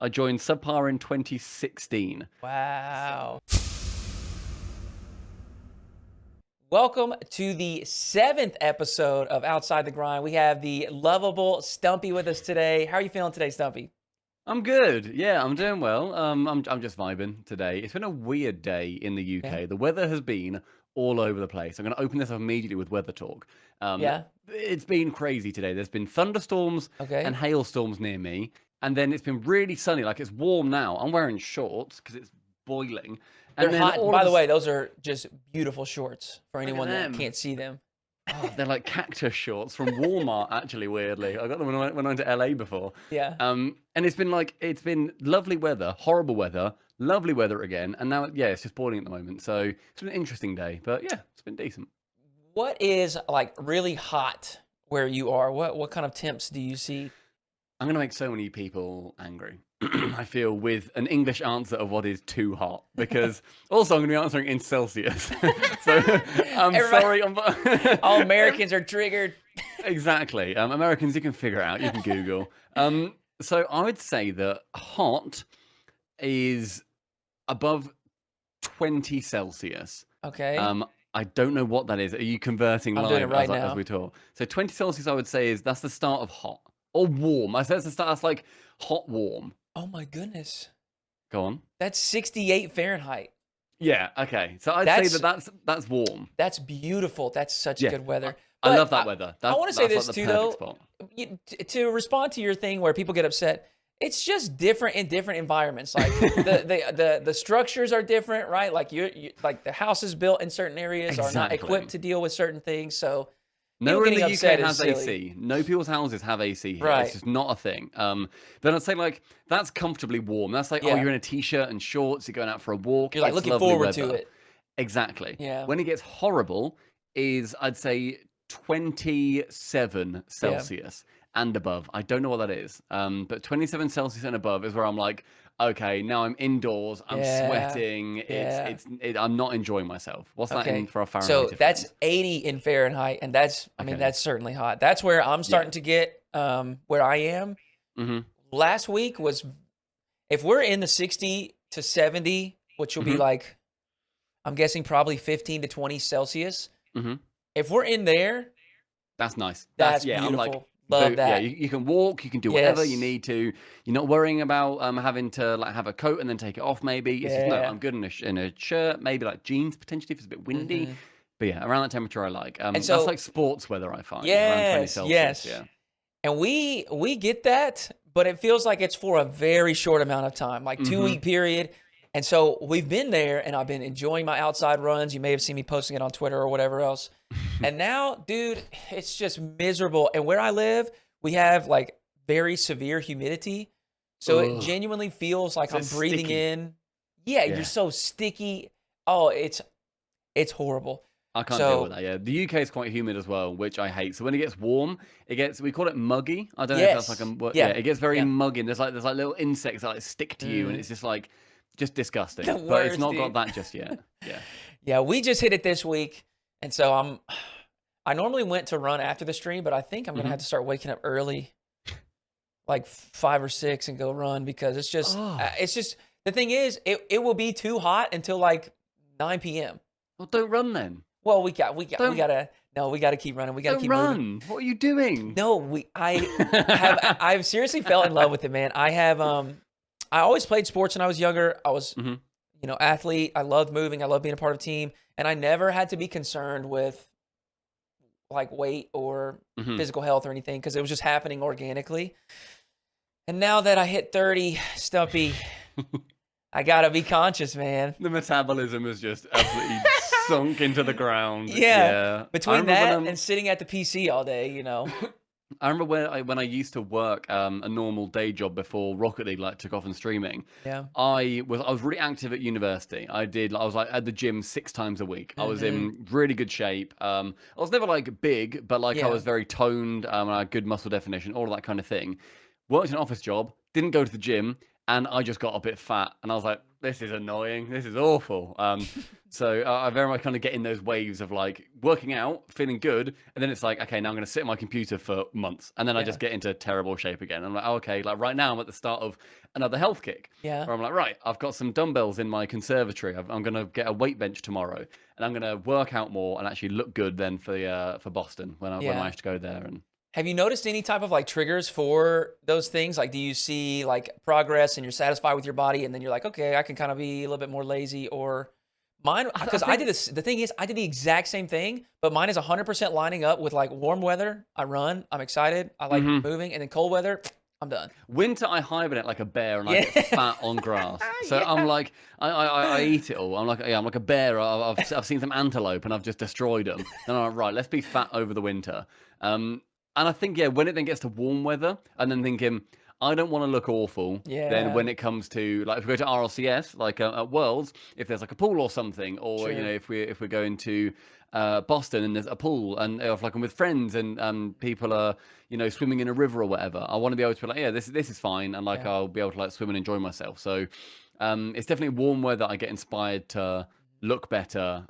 I joined Subpar in 2016. Wow. Welcome to the 7th episode of Outside the Grind. We have the lovable Stumpy with us today. How are you feeling today, Stumpy? I'm good. Yeah, I'm doing well. I'm just vibing today. It's been a weird day in the Yeah. UK. The weather has been all over the place. I'm going to open this up immediately with weather talk. Um, Yeah. it's been crazy today. There's been thunderstorms and Okay. hailstorms near me, and then it's been really sunny. Like it's warm now. I'm wearing shorts because it's boiling, They're and then hot. all of By a the way, those are just beautiful shorts for look at anyone that them. can't see them. Oh, they're like cactus shorts from Walmart, actually, weirdly. I got them when I went to LA before. Yeah. And it's been lovely weather, horrible weather, lovely weather again. And now, yeah, it's just boiling at the moment. So it's been an interesting day. But yeah, it's been decent. What is like really hot where you are? What kind of temps do you see? I'm going to make so many people angry. I feel with an English answer of what is too hot because also I'm going to be answering in Celsius. So I'm Everybody, sorry. all Americans are triggered. Exactly. Americans, you can figure it out. You can Google. So I would say that hot is above 20 Celsius. Okay. Um, I don't know what that is. Are you converting I'm doing it live right as we now. talk? So 20 Celsius, I would say that's the start of hot or warm. I say that's the start. That's like hot warm. Oh my goodness. Go on. That's 68 Fahrenheit. Yeah. Okay. So I'd say That's that's warm. That's beautiful. That's such Yeah. good weather. I But love that weather. I want to say That's like this the too, perfect though. spot. To respond to your thing where people get upset, it's just different in different environments. Like the structures are different, right? Like you like the houses built in certain areas are not Exactly. equipped to deal with certain things. So people Nowhere in getting the UK upset is has silly, AC. No people's houses have AC here. It's right? just not a thing. Then I'd say like that's comfortably warm. That's like, oh, Yeah, you're in a t-shirt and shorts, you're going out for a walk. you're like It's looking lovely forward to weather. it. Exactly. Yeah, When it gets horrible is I'd say 27 yeah. Celsius and above. I don't know what that is. But 27 Celsius and above is where I'm like, okay, now I'm indoors, I'm Yeah, sweating, yeah. I'm not enjoying myself. What's that in Okay. for our So Fahrenheit that's friends? 80 in Fahrenheit, and I mean, Okay. that's certainly hot. That's where I'm Yeah. starting to get where I am. Mm-hmm. Last week was, if we're in the 60 to 70, which will be Mm-hmm. like, I'm guessing probably 15 to 20 Celsius. Mm-hmm. If we're in there, That's nice. that's Yeah, I'm like, beautiful. Love yeah, that. you can walk, you can do whatever you Yes. need to. You're not worrying about having to like have a coat and then take it off maybe. It's just no, Yeah. I'm good in in a shirt, maybe like jeans potentially if it's a bit windy. hmm But yeah, around that temperature I like. And That's so, like sports weather I find, around 20 yes, Celsius, yes. yeah. And we get that, but it feels like it's for a very short amount of time, like two Mhm. week period. And so we've been there and I've been enjoying my outside runs. You may have seen me posting it on Twitter or whatever else. And now, dude, it's just miserable. And where I live, we have like very severe humidity. So it Ugh. genuinely feels like So I'm it's breathing sticky. in. Yeah, you're Yeah. so sticky. Oh, it's horrible. I can't deal with So that. Yeah, the UK is quite humid as well, which I hate. So when it gets warm, we call it muggy. I don't know if that's like yes. yeah, Yeah. it gets very Yeah. muggy. And there's like little insects that like stick to you, and Mm, it's just the disgusting. But it's worst, not got dude. that just yet. Yeah. Yeah, we just hit it this week. And so I normally went to run after the stream, but I think I'm gonna Hmm. have to start waking up early, like 5 or 6, and go run because Oh, it's just the thing is it will be too hot until like 9 p.m. well, don't run then. Well, we Don't gotta no, we gotta keep running. We gotta don't keep moving. run. What are you doing? No, I've seriously fell in love with it, man. I always played sports when I was younger. I was Hmm. athlete. I loved moving. I loved being a part of a team, and I never had to be concerned with like weight or Hmm. physical health or anything because it was just happening organically. And now that I hit 30, Stumpy, I gotta be conscious, man. The metabolism is just absolutely sunk into the ground. Yeah, Yeah, I between remember when that and sitting at the PC all day. I remember when I used to work a normal day job before Rocket League like took off and streaming. Yeah. I was really active at university. I was like at the gym 6 times a week. I was hmm in really good shape. I was never like big, but like I Yeah. was very toned. I had good muscle definition, all of that kind of thing. Worked an office job, didn't go to the gym, and I just got a bit fat. And I was like, this is annoying. This is awful. So I very much kind of get in those waves of like working out, feeling good, and then it's like, okay, now I'm going to sit at my computer for months, and then I Yeah. just get into terrible shape again. I'm like, oh, okay, like right now I'm at the start of another health kick, Yeah. where I'm like, right, I've got some dumbbells in my conservatory. I'm going to get a weight bench tomorrow, and I'm going to work out more and actually look good then for Boston when I Yeah. actually go there. And Have you noticed any type of like triggers for those things? Like, do you see like progress and you're satisfied with your body, and then you're like, okay, I can kind of be a little bit more lazy? Or mine, I because I think did this. The thing is, I did the exact same thing, but mine is 100% lining up with like warm weather. I run, I'm excited, I like mhm. moving, and then cold weather, I'm done. Winter, I hibernate like a bear and I Yeah, get fat on grass. So I'm yeah, like, I eat it all. I'm like a bear. I've seen some antelope and I've just destroyed them. Then I'm like, right, let's be fat over the winter. And I think, yeah, when it then gets to warm weather, and then thinking, I don't want to look awful. Then yeah, when it comes to like, if we go to RLCS, like at Worlds, if there's like a pool or something, or sure, if we're going to Boston and there's a pool, and if like I'm with friends and people are swimming in a river or whatever, I want to be able to be like, yeah, this is fine, and like yeah, I'll be able to like swim and enjoy myself. So it's definitely warm weather. I get inspired to look better.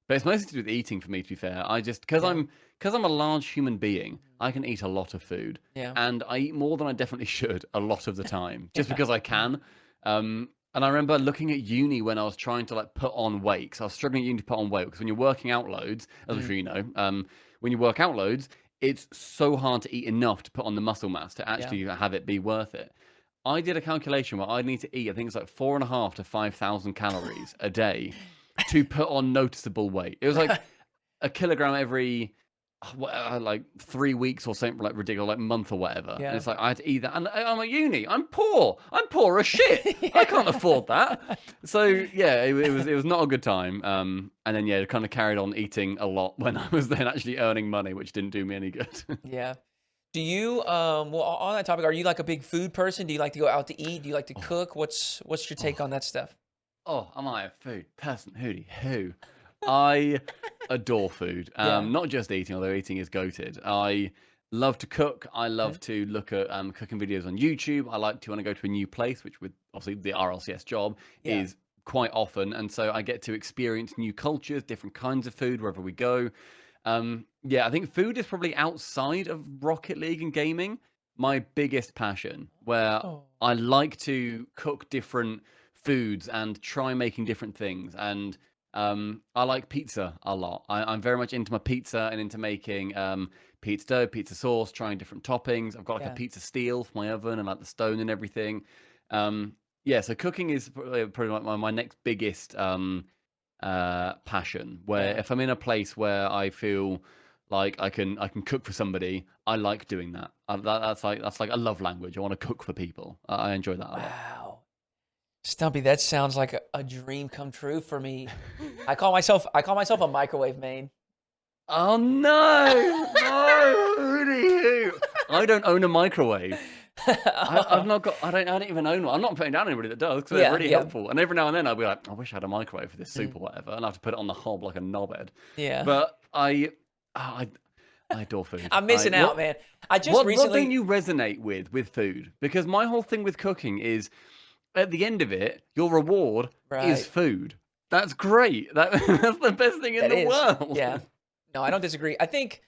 But it's mostly to do with eating for me, to be fair. I just yeah, because I'm a large human being, I can eat a lot of food, yeah, and I eat more than I definitely should a lot of the time, just yeah, because I can. And I remember looking at uni when I was trying to like put on weight, because I was struggling at uni to put on weight. Because when you're working out loads, as I'm mm, sure you know, when you work out loads, it's so hard to eat enough to put on the muscle mass to yeah. actually have it be worth it. I did a calculation where I need to eat, I think it's like 4.5 to 5,000 calories a day to put on noticeable weight. It was like Right. a kilogram every like 3 weeks or something like ridiculous, like month or whatever. And Yeah. it's like I had to eat that, and I'm at uni. I'm poor. I'm poor as shit. I can't afford that. So yeah, it was not a good time. And then yeah, kind of carried on eating a lot when I was then actually earning money, which didn't do me any good. Yeah. Do you well on that topic, are you like a big food person? Do you like to go out to eat? Do you like to Oh, cook? What's your take oh. on that stuff? Am I a food person? Hootie, who? I adore food. Yeah. Not just eating, although eating is goated. I love to cook. I Okay. love to look at cooking videos on YouTube. I like to when I go to a new place, which with obviously the RLCS job Yeah. is quite often, and so I get to experience new cultures, different kinds of food wherever we go. Yeah, I think food is probably outside of Rocket League and gaming my biggest passion, where Oh. I like to cook different foods and try making different things. And I like pizza a lot. I'm very much into my pizza and into making pizza dough, pizza sauce, trying different toppings. I've got like a Yeah. pizza steel for my oven and like the stone and everything. Um, yeah, so cooking is probably like my next biggest passion. Where Yeah. if I'm in a place where I feel like I can cook for somebody, I like doing that. That's like a love language. I want to cook for people. I enjoy that a lot. Wow. Stumpy, that sounds like a dream come true for me. I call myself a microwave main. Oh no, no, Hoodyhooo. I don't own a microwave. I've not got. I don't even own one. I'm not putting down anybody that does because they're Yeah, really yeah. helpful. And every now and then I'll be like, I wish I had a microwave for this soup Mm, or whatever, and I have to put it on the hob like a knobhead. yeah. But I adore food. I'm I missing out, what man. I just what don't recently you resonate with food? Because my whole thing with cooking is at the end of it, your reward is right. food. That's great. That's the best thing in That the is. world. Yeah. No, I don't disagree. I think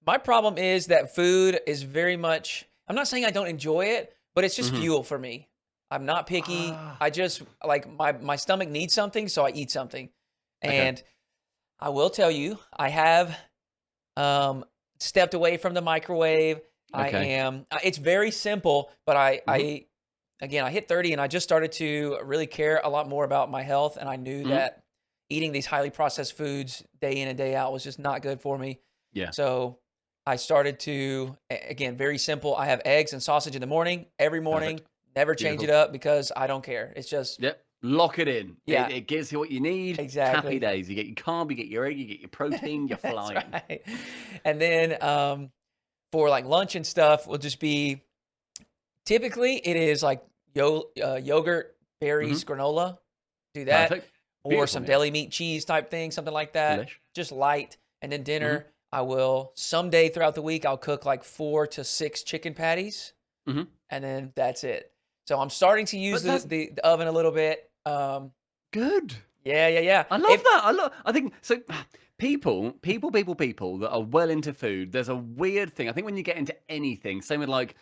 my problem is that food is very much, I'm not saying I don't enjoy it, but it's just Hmm. fuel for me. I'm not picky. Ah, I just like my stomach needs something, so I eat something. okay. And I will tell you, I have stepped away from the microwave. I Okay. am it's very simple, but I Hmm. I again, I hit 30 and I just started to really care a lot more about my health, and I knew Hmm. that eating these highly processed foods day in and day out was just not good for me. Yeah. So I started to, again, very simple. I have eggs and sausage in the morning, every morning, Perfect. never change it Beautiful. up because I don't care. It's just, Yep. Lock it in. It, yeah, it gives you what you need. Happy exactly. days. You get your carb, you get your egg, you get your protein, you're That's flying. right. And then for like lunch and stuff, will just be typically it is like yogurt, Hmm. berries, granola. Do that. Perfect. Or Beautiful. some Yeah. deli meat cheese type thing, something like that. Delish. Just light. And then Hmm. dinner, I will someday throughout the week, I'll cook like 4 to 6 chicken patties, Hmm. and then that's it. So I'm starting to use But the, that's the, the oven a little bit. Um, Good. yeah, yeah, yeah. I love If that. I think so. People that are well into food. There's a weird thing. I think when you get into anything, same with like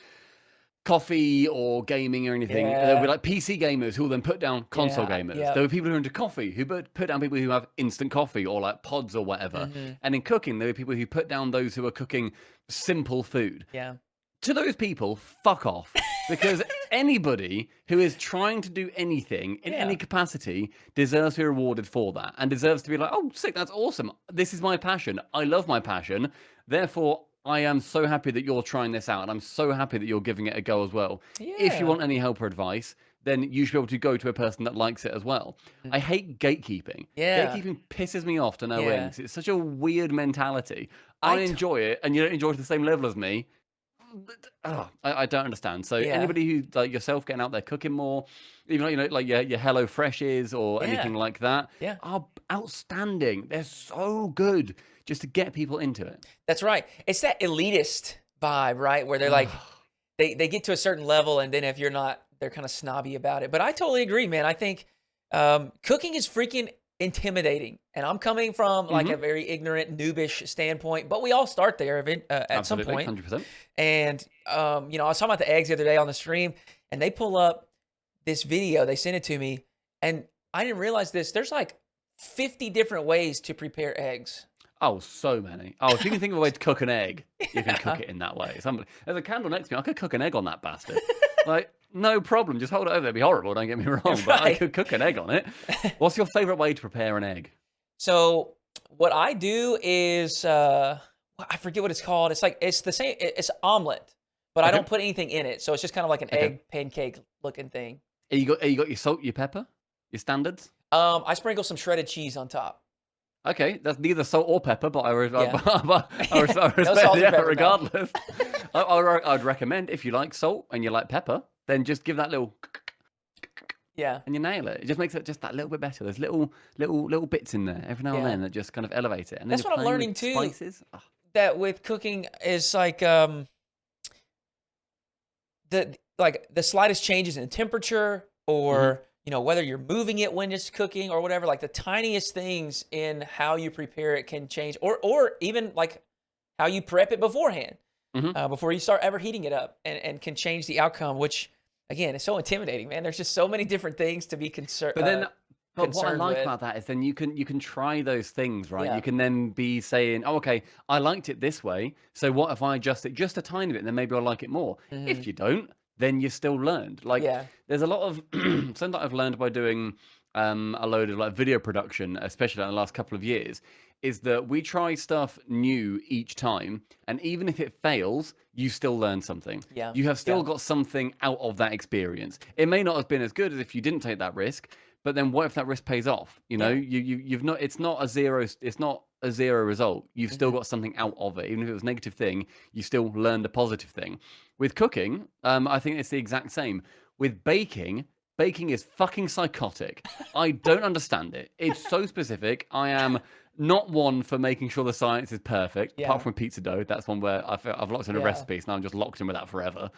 coffee or gaming or anything, there will be yeah, like PC gamers who will then put down console yeah, gamers. yeah. There were people who are into coffee who put down people who have instant coffee or like pods or whatever. Hmm. And in cooking, there were people who put down those who are cooking simple food. Yeah. To those people, fuck off. Because anybody who is trying to do anything in any Yeah. capacity deserves to be rewarded for that and deserves to be like, oh, sick, that's awesome. This is my passion. I love my passion. Therefore, I am so happy that you're trying this out and I'm so happy that you're giving it a go as well. If you Yeah. want any help or advice, then you should be able to go to a person that likes it as well. Mhm. I hate gatekeeping. Yeah. Gatekeeping pisses me off to no end Yeah. 'cause it's such a weird mentality. I I t- enjoy it and you don't enjoy it to the same level as me. I don't understand. So yeah. anybody who like yourself getting out there cooking more, even like, like your Hello Freshes or Yeah. anything like that, Yeah. are outstanding. They're so good just to get people into it. That's right. It's that elitist vibe, right? Where they're like, Ugh. they get to a certain level, and then if you're not, they're kind of snobby about it. But I totally agree, man. I think cooking is freaking intimidating, and I'm coming from like Mhm. a very ignorant, noobish standpoint. But we all start there at some Absolutely, point. 100%. And I was talking about the eggs the other day on the stream, and they pull up this video. They sent it to me, and I didn't realize this. There's like 50 different ways to prepare eggs. Oh, so many. Oh, if you can think of a way to cook an egg, you can cook Yeah. it in that way. There's a candle next to me. I could cook an egg on that bastard. Like, no problem. Just hold it over. It'd be horrible. Don't get me wrong, but I Right. could cook an egg on it. What's your favorite way to prepare an egg? So what I do is I forget what it's called. It's like it's the same. It's omelet, but I Okay. don't put anything in it. So it's just kind of like an Okay. egg pancake looking thing. You got your salt, your pepper, your standards. I sprinkle some shredded cheese on top. Okay, that's neither salt or pepper, but Yeah. I respect No the salt or effort pepper, no. regardless. I'd recommend if you like salt and you like pepper, then just give that little Yeah. and you nail it. It just makes it just that little bit better. There's little bits in there every now and Yeah. then that just kind of elevate it. And then That's you're what I'm playing learning with too. spices. Oh, That with cooking is like the slightest changes in temperature or whether you're moving it when it's cooking or whatever, like the tiniest things in how you prepare it can change, or even like how you prep it beforehand, mhm. before you start ever heating it up, and can change the outcome, which again is so intimidating, man. There's just so many different things to be But then, but what I concerned like with. about that is then you can try those things, right? You Yeah. can then be saying, "Oh, okay, I liked it this way. So what if I adjust it just a tiny bit, and then maybe I'll like it more." Hmm. If you don't, then you still learned. Like Yeah. there's a lot of something that I've learned by doing a load of like video production, especially in the last couple of years, is that we try stuff new each time, and even if it fails, you still learn something. Yeah. You have still Yeah. got something out of that experience. It may not have been as good as if you didn't take that risk, but then what if that risk pays off? You know, Yeah. you've not. It's not a zero result. You've still Hmm. got something out of it, even if it was a negative thing. You still learned a positive thing. With cooking, I think it's the exact same. With baking, baking is fucking psychotic. I don't understand it. It's so specific. I am not one for making sure the science is perfect, apart Yeah. from pizza dough. That's one where I've locked in a Yeah. recipe, so now I'm just locked in with that forever.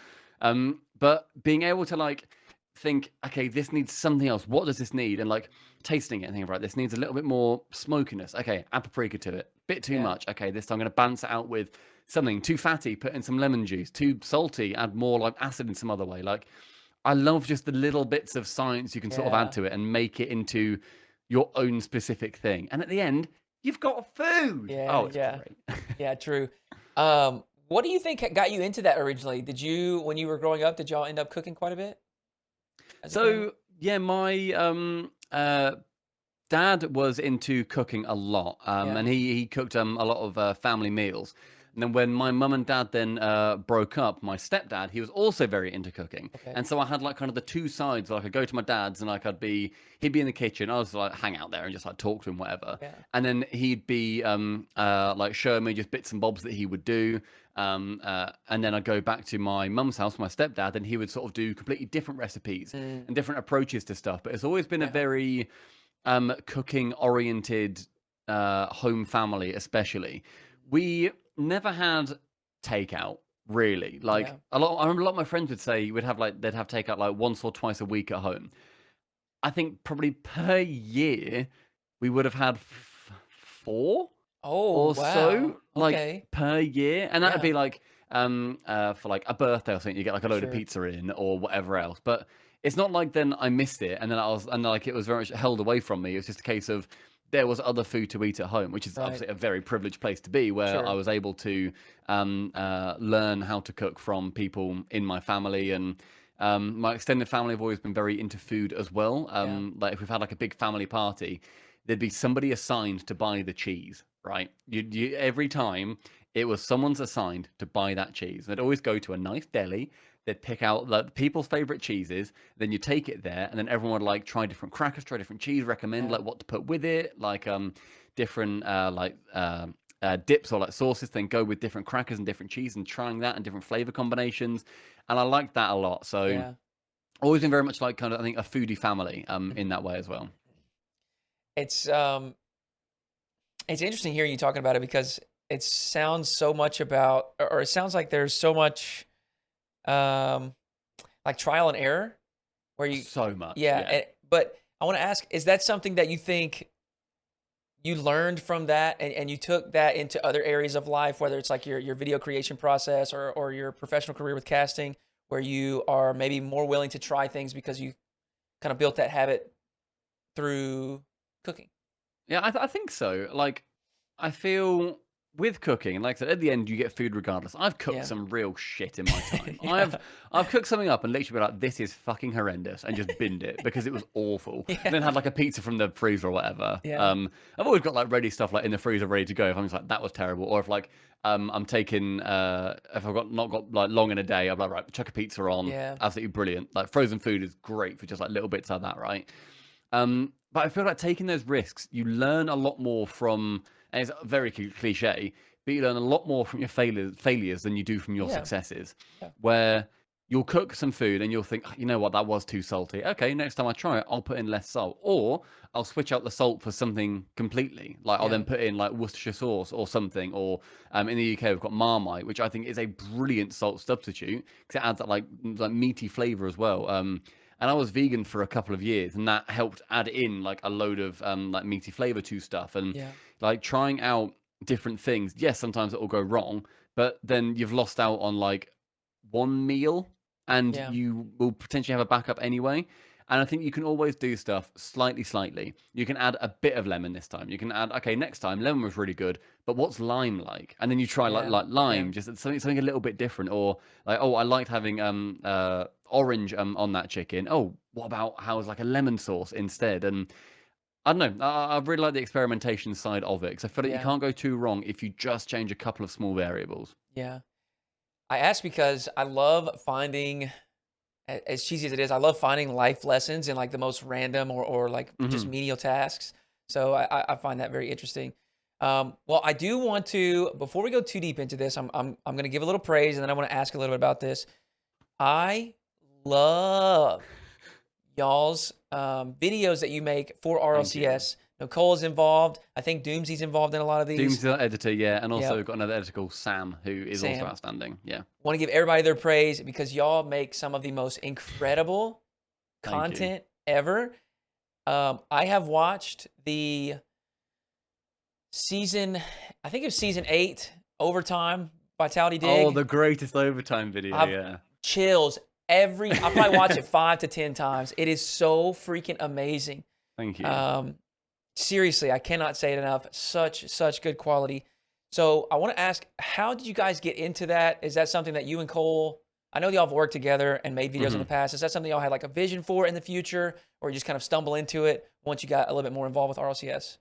But being able to like think, okay, this needs something else. What does this need? And like tasting it and thinking, right, this needs a little bit more smokiness. Okay, add paprika to it. Bit too Yeah. much. Okay, this time I'm going to balance it out with something too fatty, put in some lemon juice. Too salty, add more like acid in some other way. Like I love just the little bits of science you can sort of add Yeah. to it and make it into your own specific thing. And at the end, you've got food. Yeah. Oh, it's Yeah. great. Yeah. True. What do you think got you into that originally? Did you, when you were growing up, did y'all end up cooking quite a bit as a family? So yeah, my dad was into cooking a lot, Yeah. and he cooked a lot of family meals. And then when my mum and dad then broke up, my stepdad, he was also very into cooking. Okay. And so I had like kind of the two sides. Like I could go to my dad's and like he'd be in the kitchen. I was like hang out there and just like talk to him, whatever. Yeah. And then he'd be like showing me just bits and bobs that he would do. And then I'd go back to my mum's house, my stepdad, and he would sort of do completely different recipes Mm, and different approaches to stuff. But it's always been a yeah. very cooking oriented home family, especially. We never had takeout really. Like Yeah. I remember a lot of my friends would say we'd have like they'd have takeout like once or twice a week at home. I think probably per year we would have had 4 Oh, or wow. so, like, Okay. per year, and that'd Yeah, be like, for like a birthday or something, you get like a load of sure. pizza in or whatever else. But it's not like then I missed it, and then like it was very much held away from me. It was just a case of there was other food to eat at home, which is Right. obviously a very privileged place to be, where I Sure. was able to learn how to cook from people in my family. And my extended family have always been very into food as well. Yeah. Like if we've had like a big family party, there'd be somebody assigned to buy the cheese, right? Every time it was someone's assigned to buy that cheese. They'd always go to a nice deli. They'd pick out like people's favorite cheeses. Then you take it there, and then everyone would like try different crackers, try different cheese, recommend Yeah. like what to put with it, like different dips or like sauces. Then go with different crackers and different cheese, and trying that and different flavor combinations. And I like that a lot. So Yeah. always been very much like kind of I think a foodie family in Mhm. that way as well. It's um it's interesting hearing you talking about it because it sounds so much about or it sounds like there's so much um like trial and error where you So much, yeah, yeah. but I want to ask, is that something that you think you learned from that and you took that into other areas of life, whether it's like your video creation process or your professional career with casting, where you are maybe more willing to try things because you kind of built that habit through cooking? Yeah, I think so. Like, I feel with cooking, and like I said, at the end you get food regardless. I've cooked Yeah. some real shit in my time. Yeah. I've cooked something up and literally been like, this is fucking horrendous, and just binned it because it was awful. And Yeah. then had like a pizza from the freezer or whatever. Yeah. I've always got like ready stuff like in the freezer ready to go if I'm just like that was terrible, or if like I'm taking if I've got not got like long in a day, I'm like right, chuck a pizza on, Yeah. absolutely brilliant. Like frozen food is great for just like little bits like that, right? But I feel like taking those risks, you learn a lot more from, and it's very cliche, but you learn a lot more from your failures than you do from your Yeah. successes. Yeah. Where you'll cook some food and you'll think, "Oh, you know what, that was too salty. Okay, next time I try it, I'll put in less salt, or I'll switch out the salt for something completely. Like I'll Yeah. then put in like Worcestershire sauce or something, or in the UK we've got Marmite, which I think is a brilliant salt substitute because it adds that like meaty flavor as well. And I was vegan for a couple of years, and that helped add in like a load of like meaty flavor to stuff, and Yeah. like trying out different things. Yes, sometimes it will go wrong, but then you've lost out on like one meal, and Yeah. you will potentially have a backup anyway. And I think you can always do stuff slightly. You can add a bit of lemon this time. You can add, okay, next time lemon was really good, but what's lime like? And then you try Yeah. like Yeah. lime, just something a little bit different. Or like, oh, I liked having orange on that chicken. Oh, what about how's like a lemon sauce instead? And I don't know. I really like the experimentation side of it because I feel like you Yeah. can't go too wrong if you just change a couple of small variables. Yeah. I ask because I love finding, as cheesy as it is, I love finding life lessons in like the most random or like just Hmm. menial tasks. So I find that very interesting. Well, I do want to before we go too deep into this, I'm going to give a little praise and then I want to ask a little bit about this. I love y'all's videos that you make for Thank you. RLCS. Nicole's involved. I think Doomsy's involved in a lot of Doom's these. the editor, yeah, and also Yep. we've got another editor called Sam who is also Sam. outstanding. Yeah, Want to give everybody their praise because y'all make some of the most incredible thank you. content ever. I have watched the season, I think it was season 8, Overtime, Vitality Oh, Dig. the greatest overtime video, I've yeah. chills I probably watch it 5 to 10 times. It is so freaking amazing. Thank you. Um, seriously, I cannot say it enough. Such good quality. So I want to ask, how did you guys get into that? Is that something that you and Cole, I know y'all have worked together and made videos in Hmm. the past. Is that something y'all had like a vision for in the future, or you just kind of stumble into it once you got a little bit more involved with RLCS?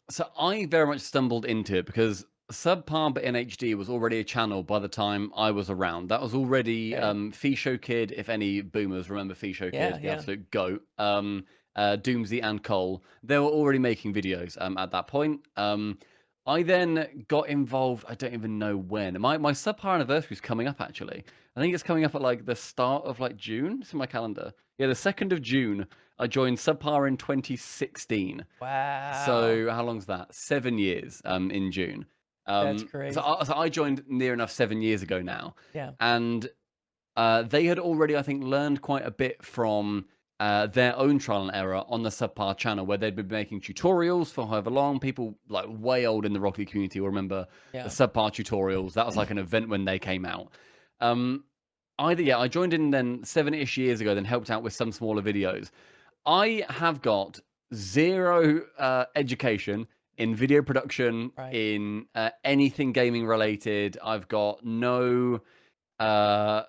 So I very much stumbled into it because Subpar but in HD was already a channel by the time I was around. That was already Okay. Fisho Kid, if any boomers remember Fisho Yeah, Kid, the yeah, absolute goat. Doomsy and Cole, they were already making videos at that point. I then got involved, I don't even know when. My Subpar anniversary is coming up actually. I think it's coming up at like the start of like June. It's in my calendar. Yeah, the 2nd of June. I joined Subpar in 2016. wow, So how long's that? 7 years. In June. that's So crazy. I joined near enough 7 years ago now, Yeah, and they had already, I think, learned quite a bit from. their own trial and error on the Subpar channel, where they'd been making tutorials for however long. People like way old in the Rocket League community will remember the Yeah. Subpar tutorials. That was like an event when they came out. I joined in then 7-ish years ago, then helped out with some smaller videos. I have got zero education in video production, Right. in anything gaming related. I've got no uh,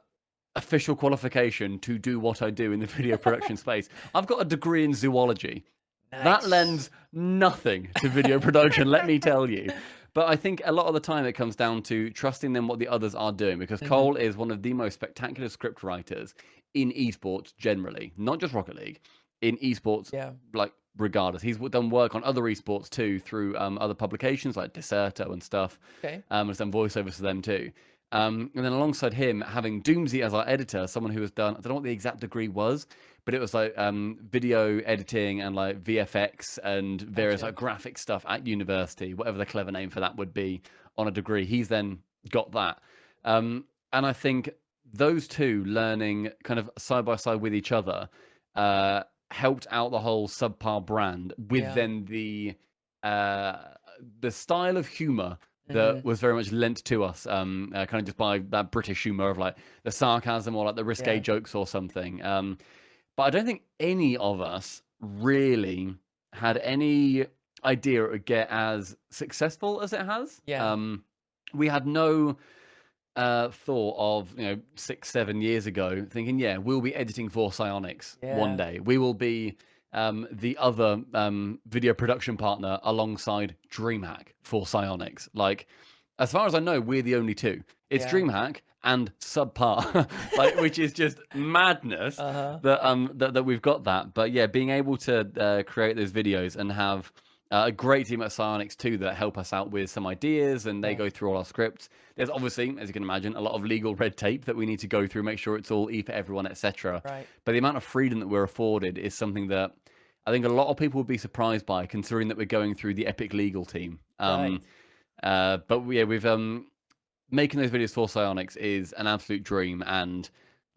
official qualification to do what I do in the video production space. I've got a degree in zoology. That Nice. lends nothing to video production, let me tell you. But I think a lot of the time it comes down to trusting them what the others are doing, because Mhm. Cole is one of the most spectacular script writers in esports generally, not just Rocket League, in esports, Yeah. like regardless. He's done work on other esports too through other publications like Deserto and stuff. Okay. Has done voiceovers for them too. And then alongside him, having Doomsy as our editor, someone who has done, I don't know what the exact degree was, but it was like video editing and like VFX and various Gotcha. like graphic stuff at university, whatever the clever name for that would be on a degree. He's then got that. And I think those two learning kind of side by side with each other helped out the whole Subpar brand with Yeah. then uh, the style of humor that Mhm. was very much lent to us, kind of just by that British humor of like the sarcasm or like the risque Yeah. jokes or something. But I don't think any of us really had any idea it would get as successful as it has. Yeah. We had no thought of 6-7 years ago thinking, yeah, we'll be editing for Psionics one Yeah. day. We will be the other video production partner alongside DreamHack for Psionics. Like, as far as I know, we're the only two. It's Yeah. DreamHack and Subpar, like, which is just madness Uh-huh. that we've got that. But yeah, being able to create those videos and have a great team at Psionics too that help us out with some ideas, and they Yeah. go through all our scripts. There's obviously, as you can imagine, a lot of legal red tape that we need to go through, make sure it's all E for everyone, etc. Right. But the amount of freedom that we're afforded is something that I think a lot of people would be surprised by, considering that we're going through the epic legal team. Right. But yeah, we've making those videos for Psionics is an absolute dream, and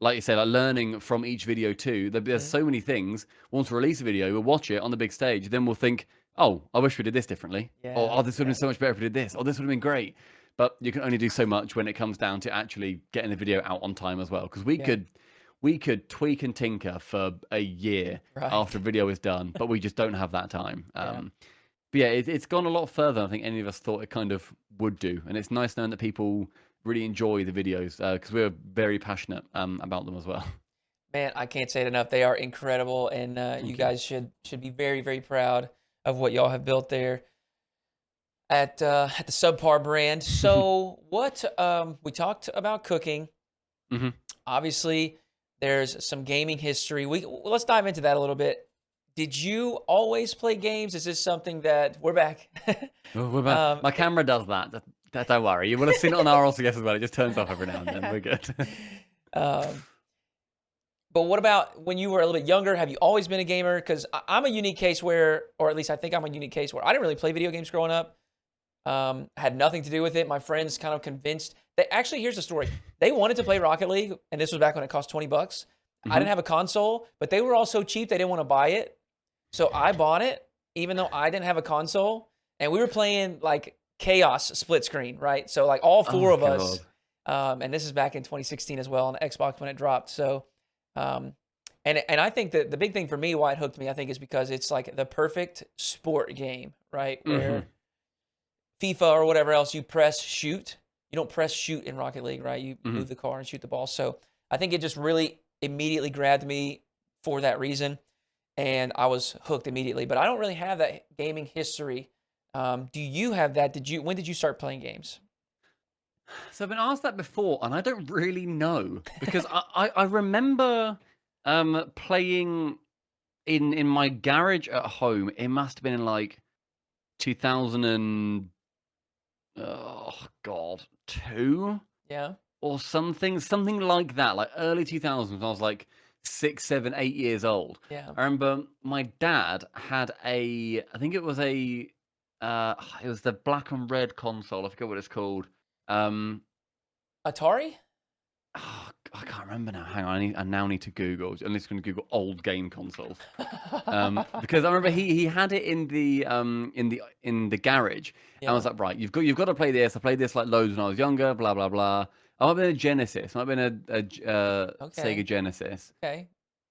like you said, like learning from each video too. There's Mhm. so many things. Once we release a video, we'll watch it on the big stage, then we'll think, "Oh, I wish we did this differently," or Yeah. "Oh, this would have Yeah. been so much better if we did this," or "This would have been great." But you can only do so much when it comes down to actually getting the video out on time as well. Because Yeah. we could tweak and tinker for a year Right. after a video is done, but we just don't have that time. Yeah. But yeah, it's gone a lot further than I think any of us thought it kind of would do, and it's nice knowing that people really enjoy the videos because we're very passionate about them as well. Man, I can't say it enough. They are incredible, and you Thank you. guys should be very, very proud of what y'all have built there at the Subpar brand. So, what we talked about cooking. Hmm. Obviously, there's some gaming history. Let's dive into that a little bit. Did you always play games? Is this something that we're back? Oh, what about um, my camera does that. Don't worry, you will have seen it on our OCS as well. It just turns off every now and then. We're good. um, but what about when you were a little bit younger? Have you always been a gamer? Because I'm a unique case where, or at least I think I'm a unique case where I didn't really play video games growing up. Had nothing to do with it. My friends kind of convinced. They actually, here's the story. They wanted to play Rocket League, and this was back when it cost $20. I Hmm. didn't have a console, but they were all so cheap they didn't want to buy it. So I bought it, even though I didn't have a console, and we were playing like Chaos split screen, right? So like all four Oh of us, god. and this is back in 2016 as well on Xbox when it dropped. So, um, and I think that the big thing for me why it hooked me, I think, is because it's like the perfect sport game, right? Hmm. Where FIFA or whatever else, you press shoot. You don't press shoot in Rocket League, right? You Hmm. move the car and shoot the ball. So I think it just really immediately grabbed me for that reason, and I was hooked immediately. But I don't really have that gaming history. Do you have that? When did you start playing games? So I've been asked that before, and I don't really know because I remember playing in my garage at home. It must have been in like 2000 and oh god, 2 Yeah, or something like that, like early 2000s. I was like 6, 7, 8 years old. yeah. I remember my dad had I think it was the black and red console. I forget what it's called. Um, Atari? oh I can't remember now. Hang on, I now need to Google. I'm just going to Google old game consoles. Because I remember he had it in the garage. And I Yeah. was like, right, you've got to play this. I played this like loads when I was younger. Blah blah blah. I might have been a Genesis. I might have been a Sega Okay. Genesis. Okay.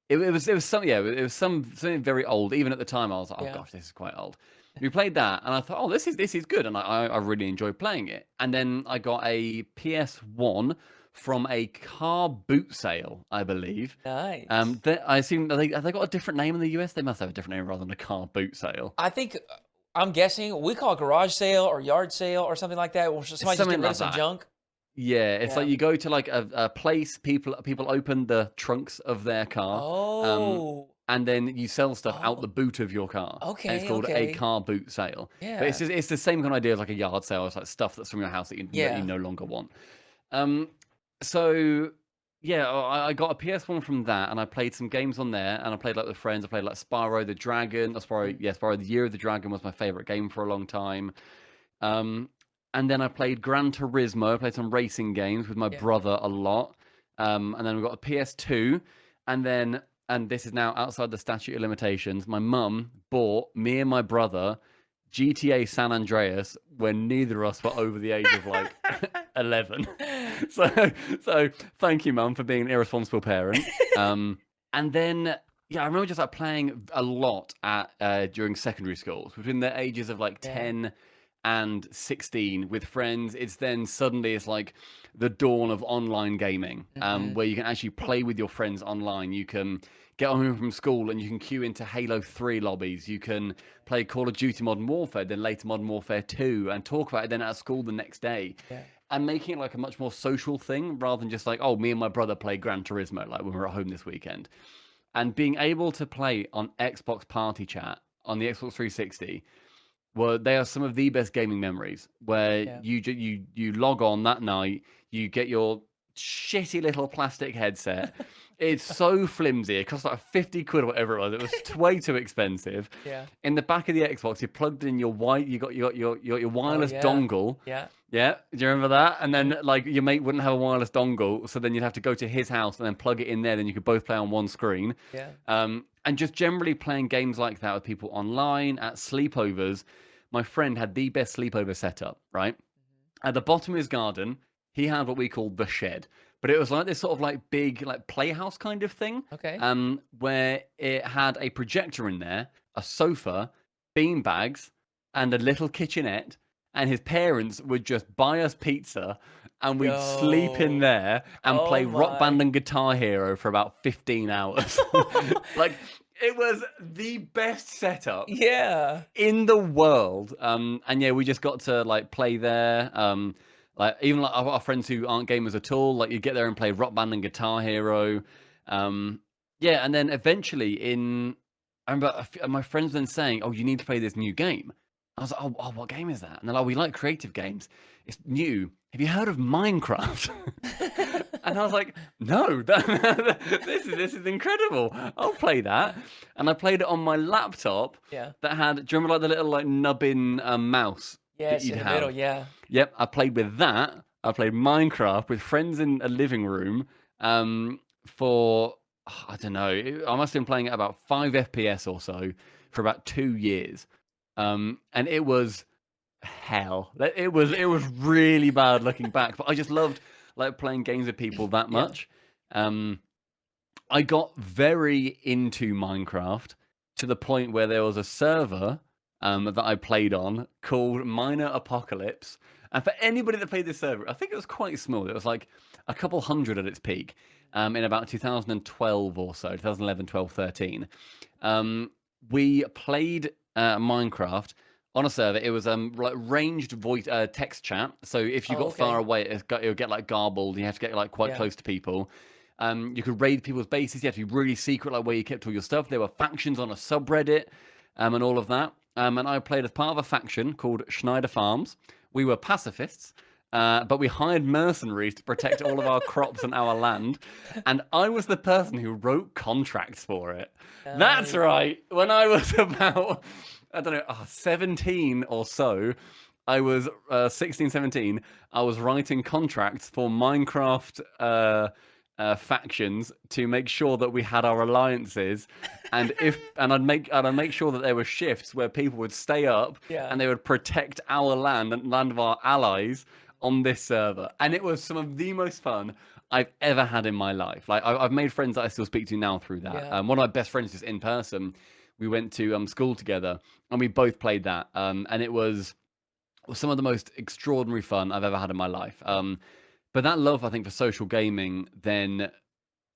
It was some yeah it was something very old. Even at the time, I was like, oh Yeah. gosh, this is quite old. We played that, and I thought, oh, this is good, and I really enjoyed playing it. And then I got a PS1 from a car boot sale, I believe. Nice. I assume have they got a different name in the US? They must have a different name rather than a car boot sale. I think I'm guessing we call it garage sale or yard sale or something like that. Where It's somebody's just something getting rid of like some that. junk. Yeah, it's like Yeah. you go to like a place, people open the trunks of their car, um, Oh. and then you sell stuff out Oh. the boot of your car, and it's Okay. called a Okay. car boot sale. But Yeah. it's the same kind of idea as like a yard sale. It's like stuff that's from your house that you Yeah. no longer want. Um, so yeah, I got a PS1 from that, and I played some games on there, and I played like with friends. I played like Spyro the Dragon. Mm. Spyro the Year of the Dragon was my favorite game for a long time. Um, and then I played Gran Turismo. I played some racing games with my Yeah. brother a lot. And then we got a PS2, and this is now outside the statute of limitations. My mum bought me and my brother GTA San Andreas when neither of us were over the age of like 11. So, so thank you, mum, for being an irresponsible parent. And then yeah, I remember just like playing a lot at during secondary schools between the ages of like Yeah. 10 and 16 with friends. It's like the dawn of online gaming, Hmm. where you can actually play with your friends online. You can get home from school and you can queue into Halo 3 lobbies. You can play Call of Duty Modern Warfare, then later Modern Warfare 2, and talk about it then at school the next day. Yeah. And making it like a much more social thing rather than just like, oh, me and my brother play Gran Turismo like when we were at home this weekend. And being able to play on Xbox Party Chat on the Xbox 360, well, they are some of the best gaming memories. Where Yeah. you log on that night, you get your shitty little plastic headset. It's so flimsy. It costs like 50 quid or whatever it was. It was way too expensive. Yeah. In the back of the Xbox, you plugged in your your Oh wireless yeah. dongle. Yeah. Yeah, do you remember that? And Mhm. then like your mate wouldn't have a wireless dongle, so then you'd have to go to his house and then plug it in there. Then you could both play on one screen. Yeah. And just generally playing games like that with people online at sleepovers. My friend had the best sleepover setup, right? At the bottom of his garden, he had what we called the shed, but it was like this sort of like big like playhouse kind of thing, Okay. where it had a projector in there, a sofa, bean bags, and a little kitchenette. And his parents would just buy us pizza, and we'd sleep in Yo. there and Oh play Rock Band my. and Guitar Hero for about 15 hours. Like it was the best setup Yeah. in the world. And yeah, we just got to like play there. Like even like our friends who aren't gamers at all, like you get there and play Rock Band and Guitar Hero. Um, yeah, and then eventually I remember my friends then saying, "Oh, you need to play this new game." I was like, "Oh, what game is that?" And they're like, "We like creative games. It's new. Have you heard of Minecraft?" And I was like, "No, this is incredible. I'll play that." And I played it on my laptop Yeah. that had. Do you remember like the little like nubbin mouse that Yes, you'd in the middle. have? Yeah. Yep, I played with that. I played Minecraft with friends in a living room for I don't know. I must have been playing at about 5 FPS or so for about 2 years, and it was hell. It was really bad looking back, but I just loved like playing games with people that Yeah. much. Um, I got very into Minecraft to the point where there was a server that I played on called Minor Apocalypse. And for anybody that played this server, I think it was quite small. It was like a couple hundred at its peak in about 2012 or so, 2011, 12, 13. We played Minecraft on a server. It was like ranged voice text chat. So if you Oh, got far okay. away, it'll get like garbled. You have to get like quite Yeah. close to people. You could raid people's bases. You had to be really secret, like where you kept all your stuff. There were factions on a subreddit, and all of that. And I played as part of a faction called Schneider Farms. We were pacifists, but we hired mercenaries to protect all of our crops and our land. And I was the person who wrote contracts for it. That's Nice. right. When I was about, I don't know, 17 or so, I was 16, 17. I was writing contracts for Minecraft factions to make sure that we had our alliances, and I'd make sure that there were shifts where people would stay up Yeah. and they would protect our land and land of our allies on this server, and it was some of the most fun I've ever had in my life. Like I've made friends that I still speak to now through that. Yeah. One of my best friends just in person. We went to school together, and we both played that, and it was some of the most extraordinary fun I've ever had in my life. But that love, I think, for social gaming then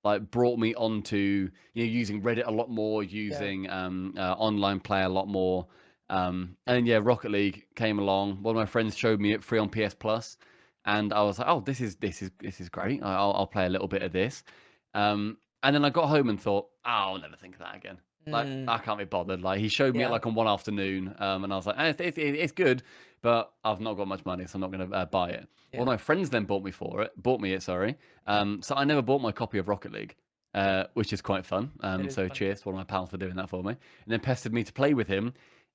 like brought me onto using Reddit a lot more, Yeah. using online play a lot more. And yeah, Rocket League came along. One of my friends showed me it free on PS Plus, and I was like, oh, this is great. I'll play a little bit of this. And then I got home and thought, oh, I'll never think of that again. Like Mm, I can't be bothered. Like he showed me it yeah. like on one afternoon, and I was like, it's good, but I've not got much money, so I'm not going to buy it. One Yeah. of my friends then bought me it, sorry. So I never bought my copy of Rocket League, which is quite fun. It is So fun. cheers to one of my pals for doing that for me. And then pestered me to play with him.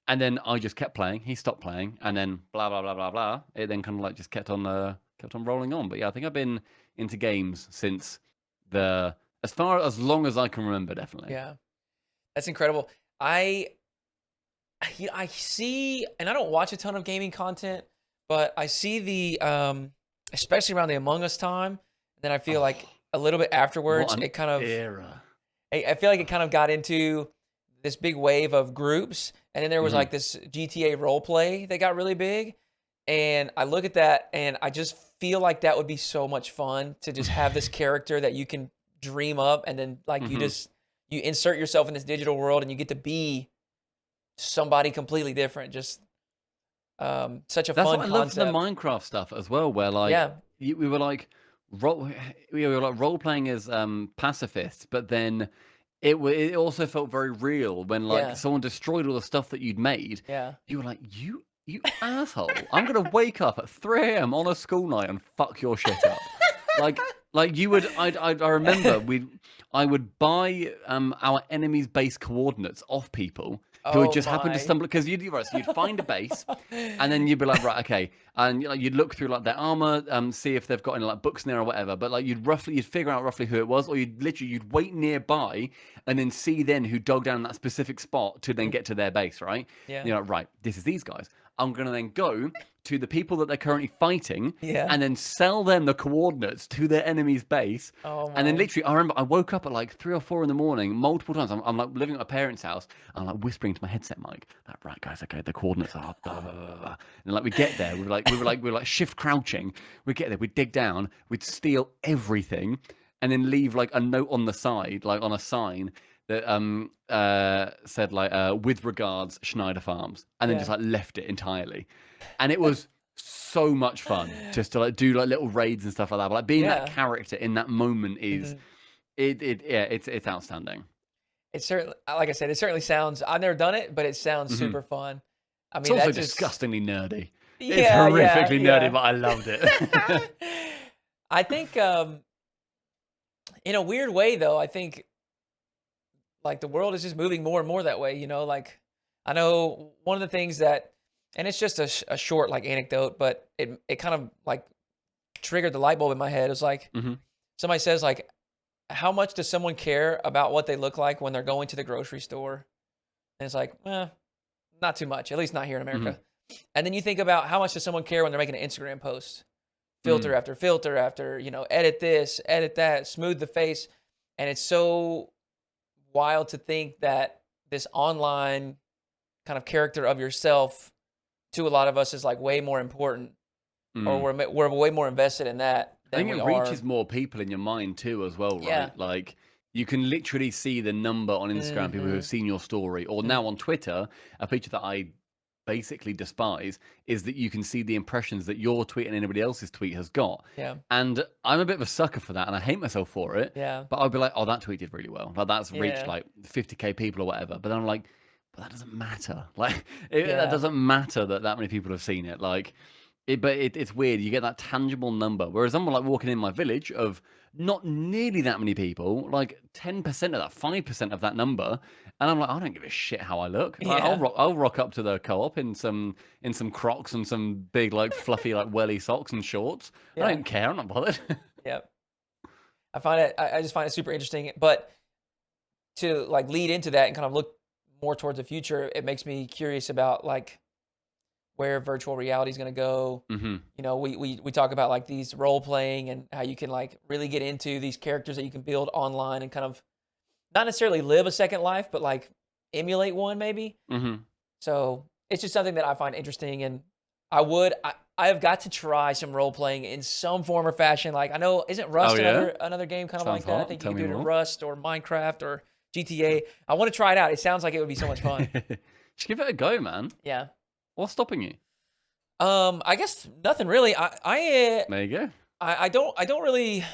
And then I just kept playing. He stopped playing, and then blah blah blah blah blah. It then kind of like just kept on rolling on. But yeah, I think I've been into games since as long as I can remember, definitely. Yeah. That's incredible. I I see, and I don't watch a ton of gaming content, but I see especially around the Among Us time. Then I feel like Oh, a little bit afterwards, what an it kind of, era! I feel like it kind of got into this big wave of groups, and then there was Hmm. like this GTA role play that got really big. And I look at that, and I just feel like that would be so much fun to just have this character that you can dream up, and then like Hmm. you insert yourself in this digital world, and you get to be somebody completely different. Just such a That's what fun I love for the concept. Minecraft stuff as well, where like Yeah, we were like role we were like role playing as pacifists, but then it also felt very real when like yeah, someone destroyed all the stuff that you'd made. yeah, You were like, you asshole! I'm gonna wake up at 3 a.m. on a school night and fuck your shit up. Like you would, I remember I would buy our enemy's base coordinates off people who had oh just happened to my. stumble because you'd find a base and then you'd be like, right, okay, and you'd look through like their armor, see if they've got any like books in there or whatever. But like you'd figure out roughly who it was, or you'd wait nearby and then see then who dug down in that specific spot to then Mm, get to their base, right? yeah, You're like, right, this is these guys. I'm gonna then go to the people that they're currently fighting yeah. and then sell them the coordinates to their enemy's base. Oh And then my. literally, I remember I woke up at like 3 or 4 in the morning multiple times. I'm like living at my parents' house. I'm like whispering to my headset mic, like, right, guys, okay, the coordinates are blah, blah, blah, blah. And like we get there, we were like shift crouching. We'd get there, we'd dig down, we'd steal everything, and then leave like a note on the side, like on a sign that said like with regards Schneider Farms, and then Yeah, just like left it entirely. And it was so much fun just to like do like little raids and stuff like that. But like being that yeah. character in that moment is Mhm. yeah, it's outstanding. It certainly, like I said, it certainly sounds. I've never done it, but it sounds Hmm. super fun. I It's mean, also that just disgustingly nerdy. It's yeah, yeah, horrifically nerdy, yeah. but I loved it. I think, in a weird way, though, I think like the world is just moving more and more that way. Like I know one of the things that, and it's just a short like anecdote, but it kind of like triggered the light bulb in my head. It's like Hmm. somebody says like, how much does someone care about what they look like when they're going to the grocery store? And it's like, not too much, at least not here in Hmm. America. And then you think about how much does someone care when they're making an Instagram post? Filter Mm. after filter after, edit this, edit that, smooth the face. And it's so wild to think that this online kind of character of yourself to a lot of us is like way more important, or Mm. we're way more invested in that I than think we it are. reaches more people in your mind too, as well, Yeah. right? Like you can literally see the number on Instagram, people who have Mm-hmm. seen your story, or now on Twitter, a feature that I basically despise is that you can see the impressions that your tweet and anybody else's tweet has got. Yeah. And I'm a bit of a sucker for that, and I hate myself for it. Yeah. But I'll be like, oh, that tweet did really well. Like that's reached Yeah. like 50K people or whatever. But then I'm like, but that doesn't matter. Like that Yeah. doesn't matter that that many people have seen it. Like it's weird. You get that tangible number. Whereas I'm like walking in my village of not nearly that many people, like 10% of that, 5% of that number, and I'm like, I don't give a shit how I look. Yeah. I'll rock up to the co-op in some Crocs and some big like fluffy like welly socks and shorts. I Yeah. don't care. I'm not bothered. Yep. I just find it super interesting. But to like lead into that and kind of look more towards the future, it makes me curious about like where virtual reality is going to go. Hmm. You know, we talk about like these role playing and how you can like really get into these characters that you can build online and kind of not necessarily live a second life, but like emulate one maybe. Hmm. So it's just something that I find interesting, and I have got to try some role playing in some form or fashion. Like I know, isn't Oh Rust yeah, another game kind of sounds like that? I hot. think you Tell can me do it in more. Rust or Minecraft or GTA. I want to try it out. It sounds like it would be so much fun. Just give it a go, man. Yeah. What's stopping you? I guess nothing really. There you go. I don't really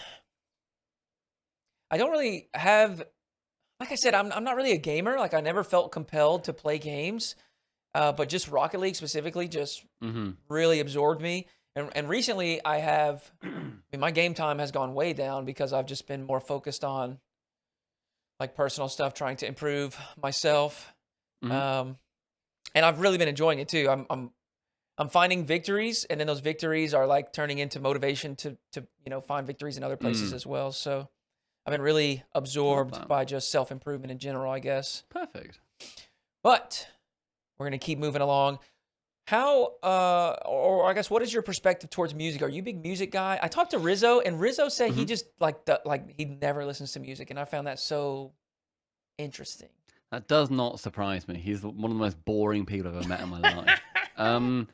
have. Like I said, I'm not really a gamer. Like I never felt compelled to play games. But just Rocket League specifically just Hmm. really absorbed me. And recently I have, I mean, my game time has gone way down because I've just been more focused on like personal stuff, trying to improve myself. Hmm. Um, and I've really been enjoying it too. I'm finding victories, and then those victories are like turning into motivation to find victories in other places Mm. as well. So I've been really Love absorbed that. by just self improvement in general, I guess. Perfect. But we're gonna keep moving along. How, or I guess, what is your perspective towards music? Are you a big music guy? I talked to Rizzo, and Rizzo said he Hmm. just like he never listens to music, and I found that so interesting. That does not surprise me. He's one of the most boring people I've ever met in my life. Um,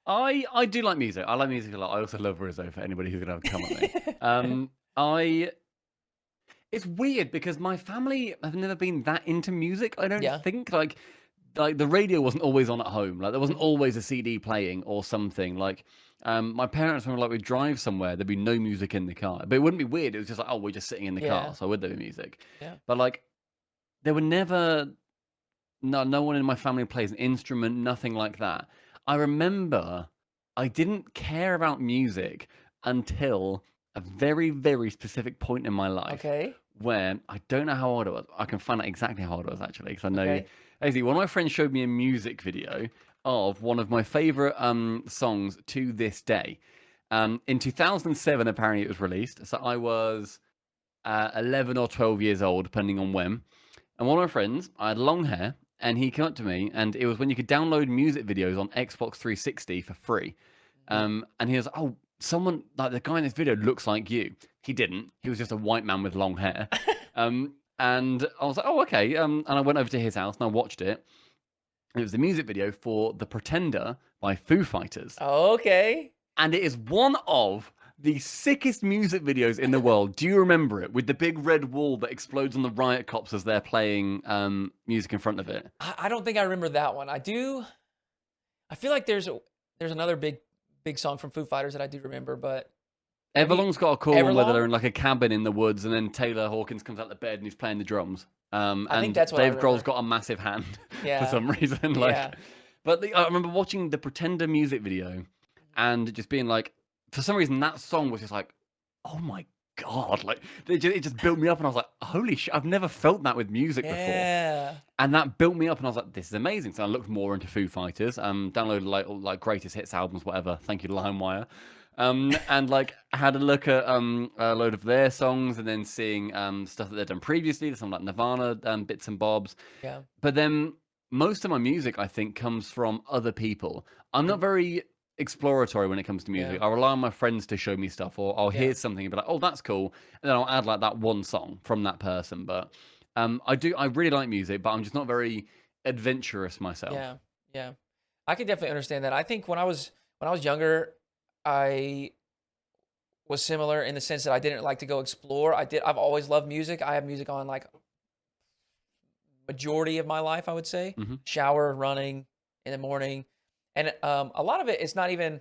I do like music. I like music a lot. I also love Rizzo for anybody who's gonna have a come at me. I It's weird because my family have never been that into music. I don't Yeah. think like the radio wasn't always on at home. Like there wasn't Mhm. always a CD playing or something. Like my parents were like we'd drive somewhere, there'd be no music in the car. But it wouldn't be weird. It was just like, oh, we're just sitting in the car, Yeah. so would there be music? Yeah. But like there were never no one in my family plays an instrument, nothing like that. I remember I didn't care about music until a very, very specific point in my life Okay. where I don't know how old I was. I can find out exactly how old I was actually, because I know Okay. basically one of my friends showed me a music video of one of my favorite songs to this day. In 2007, apparently it was released. So I was 11 or 12 years old, depending on when. And one of my friends, I had long hair, and he came up to me, and it was when you could download music videos on Xbox 360 for free. Mhm. And he was like, oh, someone, like the guy in this video looks like you. He didn't. He was just a white man with long hair. And I was like, oh, okay. And I went over to his house and I watched it. And it was the music video for The Pretender by Foo Fighters. Okay. And it is one of the sickest music videos in the world. Do you remember it? With the big red wall that explodes on the riot cops as they're playing music in front of it. I don't think I remember that one. I do. I feel like there's another big song from Foo Fighters that I do remember, but maybe Everlong's got a cool one where they're Everlong. in like a cabin in the woods, and then Taylor Hawkins comes out the bed and he's playing the drums. I think And that's what I Dave Grohl's remember. got a massive hand for Yeah. some reason. Yeah. Like, but I remember watching the Pretender music video, and just being like, for some reason that song was just like, oh my god, like it just built me up, and I was like, holy shit, I've never felt that with music before. Yeah. And that built me up, and I was like, this is amazing. So I looked more into Foo Fighters, downloaded like greatest hits albums, whatever. Thank you, LimeWire. And like had a look at a load of their songs, and then seeing stuff that they'd done previously, some like Nirvana bits and bobs. Yeah. But then most of my music, I think, comes from other people. I'm not Mhm. very exploratory when it comes to Yeah. music. I rely on my friends to show me stuff, or I'll Yeah. hear something and be like, oh, that's cool. And then I'll add like that one song from that person. But I really like music, but I'm just not very adventurous myself. Yeah. Yeah. I can definitely understand that. I think when I was younger, I was similar in the sense that I didn't like to go explore. I've always loved music. I have music on like majority of my life, I would say. Hmm. Shower, running in the morning. And a lot of it is not even, I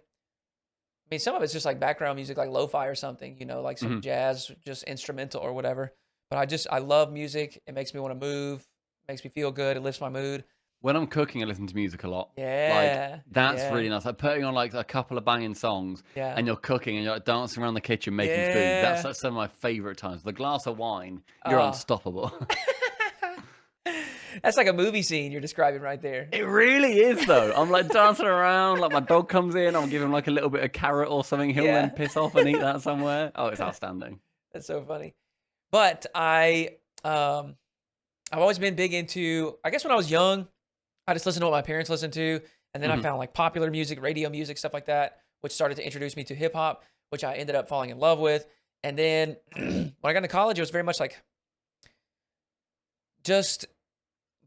mean, some of it's just like background music, like lo-fi or something, like some Hmm. jazz, just instrumental or whatever. But I love music. It makes me want to move, makes me feel good. It lifts my mood. When I'm cooking, I listen to music a lot. Like Yeah. that's Yeah. really nice. Like putting on like a couple of banging songs, Yeah. and you're cooking and you're like dancing around the kitchen making food. That's Yeah. like some of my favorite times. The glass of wine, you're Ah. unstoppable. That's like a movie scene you're describing right there. It really is though. I'm like dancing around, like my dog comes in, I'll give him like a little bit of carrot or something, he'll then Yeah. piss off and eat that somewhere. Oh, it's outstanding. That's so funny. But I've always been big into, I guess when I was young, I just listened to what my parents listened to. And then I Mhm, found like popular music, radio music, stuff like that, which started to introduce me to hip hop, which I ended up falling in love with. And then when I got into college, it was very much like just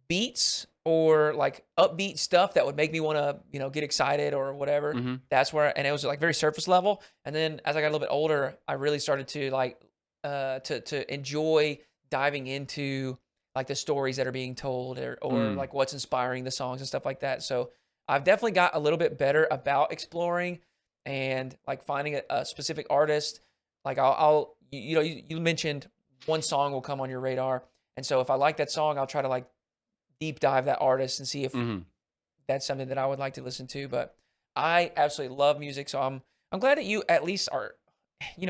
beats or like upbeat stuff that would make me want to, get excited or whatever. mhm, That's where, and it was like very surface level. And then as I got a little bit older, I really started to like, to enjoy diving into like the stories that are being told or mm, like what's inspiring the songs and stuff like that. So I've definitely got a little bit better about exploring and like finding a specific artist. Like you mentioned one song will come on your radar. And so if I like that song, I'll try to like deep dive that artist and see if mhm. that's something that I would like to listen to. But I absolutely love music, so I'm glad that you at least are,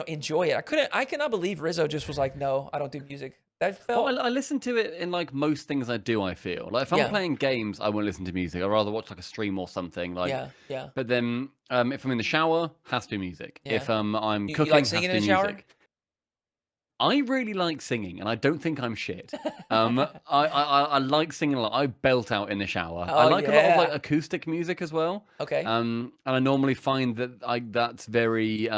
enjoy it. I cannot believe Rizzo just was like, no, I don't do music. That Well, felt I listen to it in like most things I do. I feel like if I'm yeah, playing games, I won't listen to music. I'd rather watch like a stream or something. Like, yeah, yeah, but then if I'm in the shower, has to be music. yeah. If I'm You like cooking, has singing to in be the shower? music. I really like singing, and I don't think I'm shit. I like singing a lot. I belt out in the shower. I Oh like a lot of like yeah. acoustic music as well. Okay. And I normally find that that's very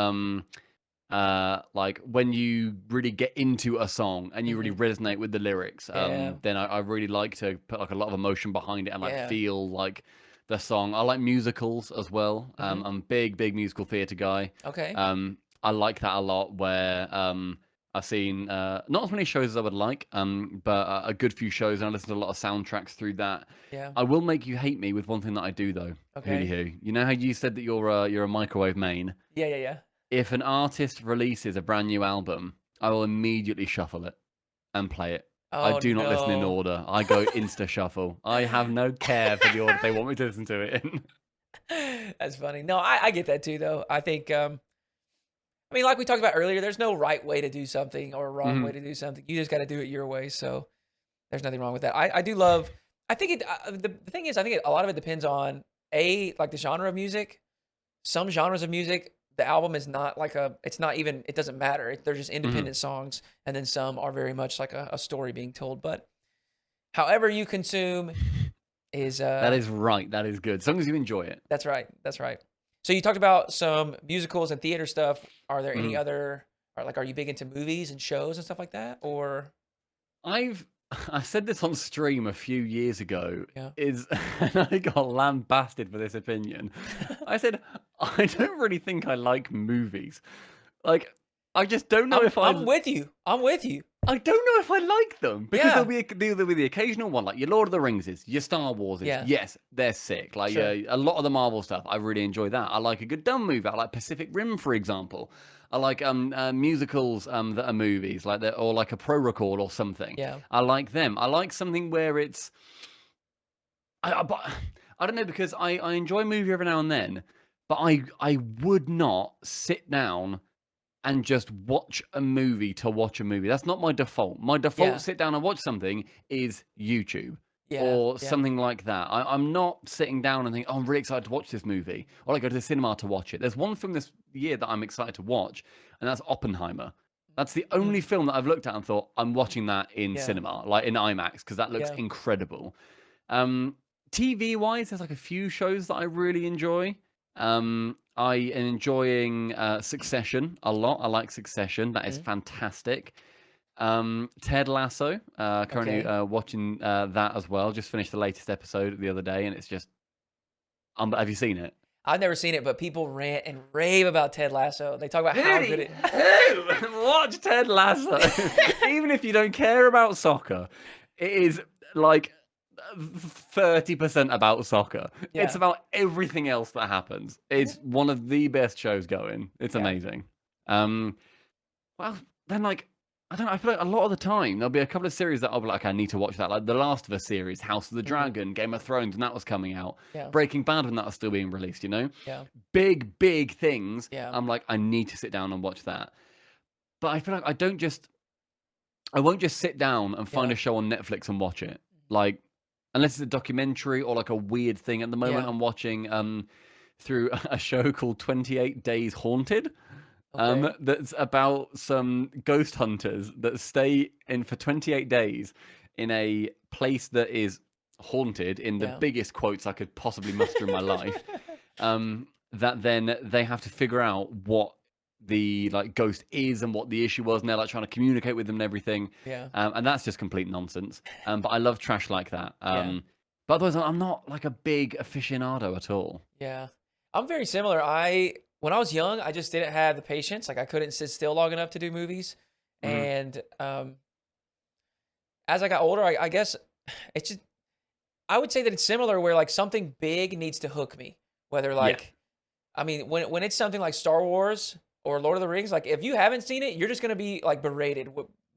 like when you really get into a song and you really Hmm. resonate with the lyrics, Yeah. then I really like to put like a lot of emotion behind it and like Yeah. feel like the song. I like musicals as well. Hmm. I'm a big musical theatre guy. Okay. I like that a lot where I've seen not as many shows as I would like, but a good few shows, and I listen to a lot of soundtracks through that. Yeah. I will make you hate me with one thing that I do though, Okay. Hoodyhooo. You know how you said that you're a microwave main? Yeah. Yeah. Yeah. If an artist releases a brand new album, I will immediately shuffle it and play it. I Oh do not listen in no. order. I go insta shuffle. I have no care for the order they want me to listen to it in. That's funny. No, I get that too though. I think I mean, like we talked about earlier, there's no right way to do something or a wrong way Mhm, to do something. You just got to do it your way. So there's nothing wrong with that. I do love. I think the thing is, I think a lot of it depends on like the genre of music. Some genres of music, the album is not like it's not even. It doesn't matter. They're just mhm. independent songs, and then some are very much like a story being told. But however you consume is That is right. That is good. As long as you enjoy it. that's right. That's right. So you talked about some musicals and theater stuff. Are there any Mhm. other, or like, are you big into movies and shows and stuff like that? Or I've I said this on stream a few years ago. yeah, Is and I got lambasted for this opinion. I said I don't really think I like movies. Like I just don't know if I'm with you. I'm with you. I don't know if I like them because Yeah, there'll be the occasional one like your Lord of the Rings is, your Star Wars is. yeah, Yes, they're sick. Like sure. a lot of the Marvel stuff, I really enjoy that. I like a good dumb movie. I like Pacific Rim, for example. I like musicals that are movies like that, or like a Pro Record or something. Yeah, I like them. I like something where it's but I don't know because I enjoy a movie every now and then, but I would not sit down and just watch a movie to watch a movie. That's not my default. My default yeah, sit down and watch something is YouTube yeah, or yeah. something like that. I'm not sitting down and think, oh, I'm really excited to watch this movie, or I go to the cinema to watch it. There's one film this year that I'm excited to watch, and that's Oppenheimer. That's the only Mm, film that I've looked at and thought I'm watching that in yeah, cinema, like in IMAX, because that looks yeah. incredible. Um, TV wise, there's like a few shows that I really enjoy. I am enjoying Succession a lot. I like Succession. That is Mhm. fantastic. Ted Lasso. Currently Okay. watching that as well. Just finished the latest episode the other day, and it's just. Have you seen it? I've never seen it, but people rant and rave about Ted Lasso. They talk about how good Really? it. Who? Watch Ted Lasso. Even if you don't care about soccer, it is like 30% about soccer. It's Yeah, about everything else that happens. mhm, It's one of the best shows going. It's yeah, amazing. Um, well, then like I don't know, I feel like a lot of the time there'll be a couple of series that I'll be like, "Okay, I need to watch that. Like The Last of Us series, House of the mhm, Dragon, Game of Thrones, and that was coming out. yeah, Breaking Bad when that was still being released, you know? yeah, Big things. yeah, I'm like, I need to sit down and watch that. But I feel like I won't just sit down and find yeah, a show on Netflix and watch it. Like, unless it's a documentary or like a weird thing. At the moment, yeah. I'm watching through a show called 28 Days Haunted. Okay. That's about some ghost hunters that stay in for 28 days in a place that is haunted in the Yeah. biggest quotes I could possibly muster in my life. That then they have to figure out what the like ghost is and what the issue was, and they're like trying to communicate with them and everything. Yeah. And that's just complete nonsense. But I love trash like that. Yeah. But otherwise, I'm not like a big aficionado at all. Yeah. I'm very similar. When I was young, I just didn't have the patience. Like I couldn't sit still long enough to do movies. Hmm. And as I got older, I guess it's just I would say that it's similar where like something big needs to hook me. Whether Yeah. like I mean, when it's something like Star Wars or Lord of the Rings, like if you haven't seen it, you're just gonna be like berated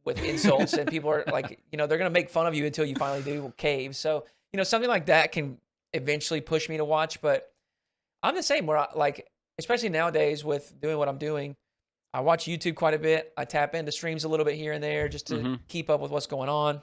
with insults, and people are like, they're gonna make fun of you until you finally do cave. So, something like that can eventually push me to watch. But I'm the same where I like, especially nowadays with doing what I'm doing, I watch YouTube quite a bit. I tap into streams a little bit here and there just to Hmm. keep up with what's going on.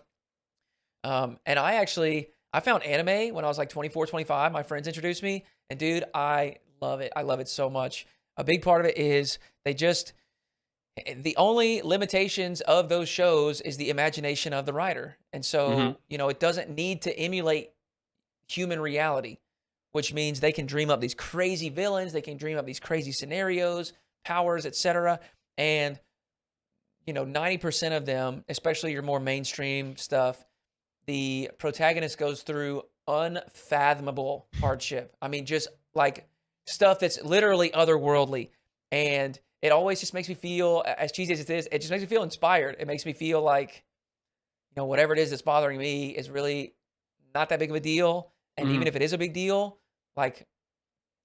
And I found anime when I was like 24, 25. My friends introduced me, and dude, I love it. I love it so much. A big part of it is the only limitations of those shows is the imagination of the writer. And Hmm. so, it doesn't need to emulate human reality, which means they can dream up these crazy villains, they can dream up these crazy scenarios, powers, etc. And 90% of them, especially your more mainstream stuff, the protagonist goes through unfathomable hardship. I mean, just like stuff that's literally otherworldly. And it always just makes me feel, as cheesy as it is, it just makes me feel inspired. It makes me feel like, whatever it is that's bothering me is really not that big of a deal. And even Hmm. if it is a big deal, like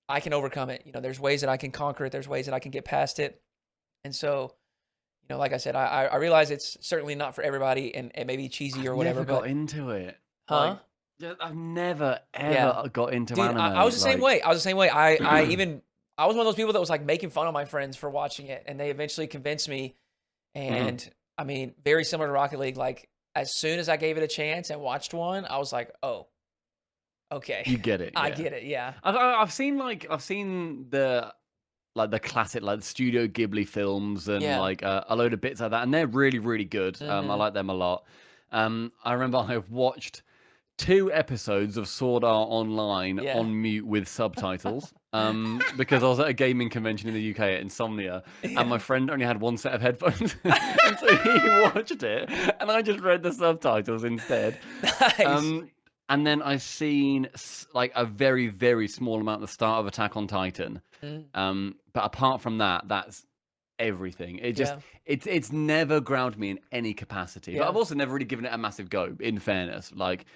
I can overcome it. There's ways that I can conquer it. There's ways that I can get past it. And so, like I said, I realize it's certainly not for everybody, and it may be cheesy I've or whatever, never got but into it. huh? Like, I've never Yeah. ever got into Dude, I was anime. the same Like, way. I was the same way. I was one of those people that was like making fun of my friends for watching it, and they eventually convinced me. mhm, And I mean, very similar to Rocket League. Like as soon as I gave it a chance and watched one, I was like, oh, okay, you get it, I yeah. get it. Yeah, I've seen the like the classic like Studio Ghibli films and yeah, like a load of bits like that, and they're really really good. I hmm like them a lot. I remember I've watched 2 episodes of Sword Art Online yeah, on mute with subtitles. Because I was at a gaming convention in the UK at Insomnia, and my yeah. friend only had one set of headphones, and so he watched it, and I just read the subtitles instead. Nice. Um, and then I've seen like a very very small amount at the start of Attack on Titan. Mm, But apart from that, that's everything. yeah, It's never ground me in any capacity. But yeah, I've also never really given it a massive go, in fairness. Like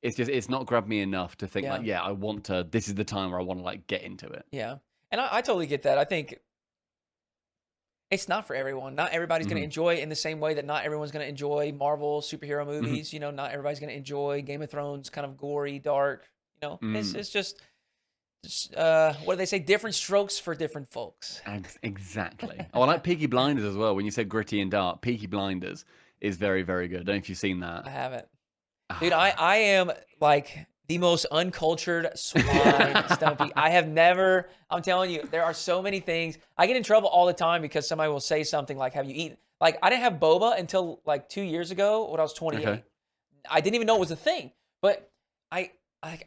it's not grabbed me enough to think like, yeah, yeah, I want to this is the time where I want to like get into it. yeah. And I totally get that. I think it's not for everyone. Not everybody's going to Hmm. enjoy it in the same way that not everyone's going to enjoy Marvel superhero Hmm. movies. Not everybody's going to enjoy Game of Thrones, kind of gory, dark. It's Mm. it's just what do they say? Different strokes for different folks. Exactly. Oh, I like Peaky Blinders as well. When you said gritty and dark, Peaky Blinders is very, very good. I don't know if you've seen that. I haven't, dude. I am like the most uncultured swine, Stumpy. I have never. I'm telling you, there are so many things. I get in trouble all the time because somebody will say something like, "Have you eaten?" Like I didn't have boba until like 2 years ago when I was Okay. 28. I didn't even know it was a thing. But I, I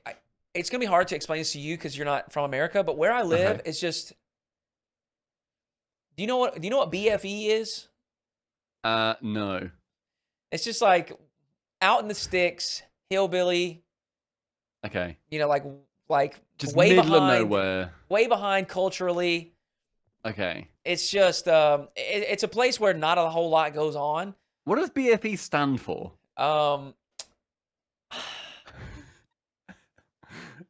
it's gonna be hard to explain this to you because you're not from America. But where I live, Okay. it's just. Do you know what BFE is? No. It's just like out in the sticks, hillbilly. Okay. Like Just middle of way nowhere. behind culturally. Okay. It's just it's a place where not a whole lot goes on. What does BFE stand for? Um,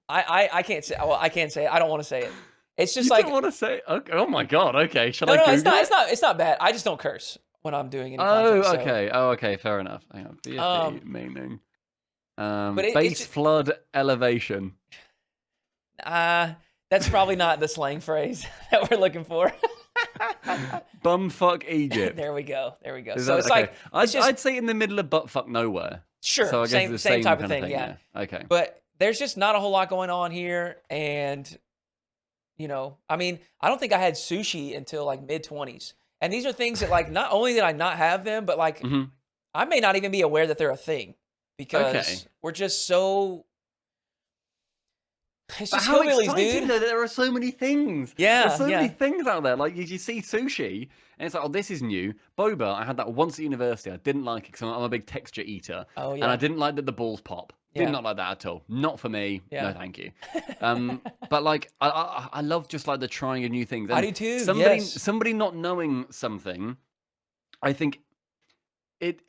I can't say. Well, I can't say it. I don't want to say it. It's just You don't like want to say? Okay. Oh my god. Okay. Shall no, I no. It's Google not. it? It's not bad. I just don't curse when I'm doing any content. Oh, So, okay. Oh, okay. Fair enough. Hang on. BFE um, meaning but it's base flood elevation. uh, that's probably not the slang phrase that we're looking for. Bumfuck Egypt. There we go. There we go. Is So that it's okay? like it's just I'd say in the middle of buttfuck nowhere. sure So I guess it's same the same same type of kind of thing. thing. Yeah. Yeah. Okay. But there's just not a whole lot going on here, and You know, I mean, I don't think I had sushi until like mid-20s. And these are things that like not only did I not have them, but like Mhm. I may not even be aware that they're a thing Okay. because we're just so it's But just how hillbillies, exciting dude. though that there are so many things. There's Yeah, so many yeah. things out there. Like you see sushi, and it's like, oh, this is new. Boba, I had that once at university. I didn't like it because I'm a big texture eater, Oh and I yeah. didn't like that the balls pop. Did Yeah. not like that at all. Not for me. No, Yeah. thank you. But like, I love just like the trying of new things, I and do too. somebody Yes. somebody not knowing something. I think it.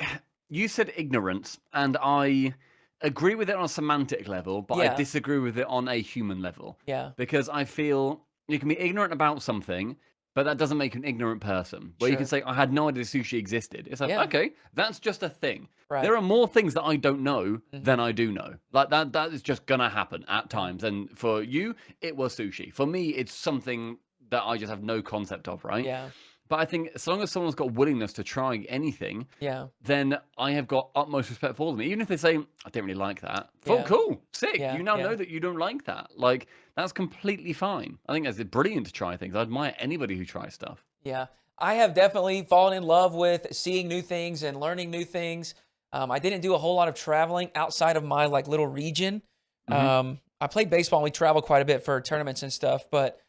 You said ignorance, and I agree with it on a semantic level, but I Yeah. disagree with it on a human level Yeah. because I feel you can be ignorant about something, but that doesn't make you an ignorant person. Where you can True. say, I had no idea sushi existed. It's like, Yeah. okay, that's just a thing. There Right. are more things that I don't know Hmm. than I do know. Like that is just gonna happen at Yeah. times. And for you, it was sushi. For me, it's something that I just have no concept of, right? Yeah. But I think as long as someone's got willingness to try anything, Yeah. then I have got utmost respect for them. Even if they say, I didn't really like that. Full Yeah. cool. Sick. Yeah. You now Yeah. know that you don't like that. Like, that's completely fine. I think that's brilliant to try things. I admire anybody who tries stuff. Yeah. I have definitely fallen in love with seeing new things and learning new things. I didn't do a whole lot of traveling outside of my like little region. Hmm. I played baseball and we traveled quite a bit for tournaments and stuff, but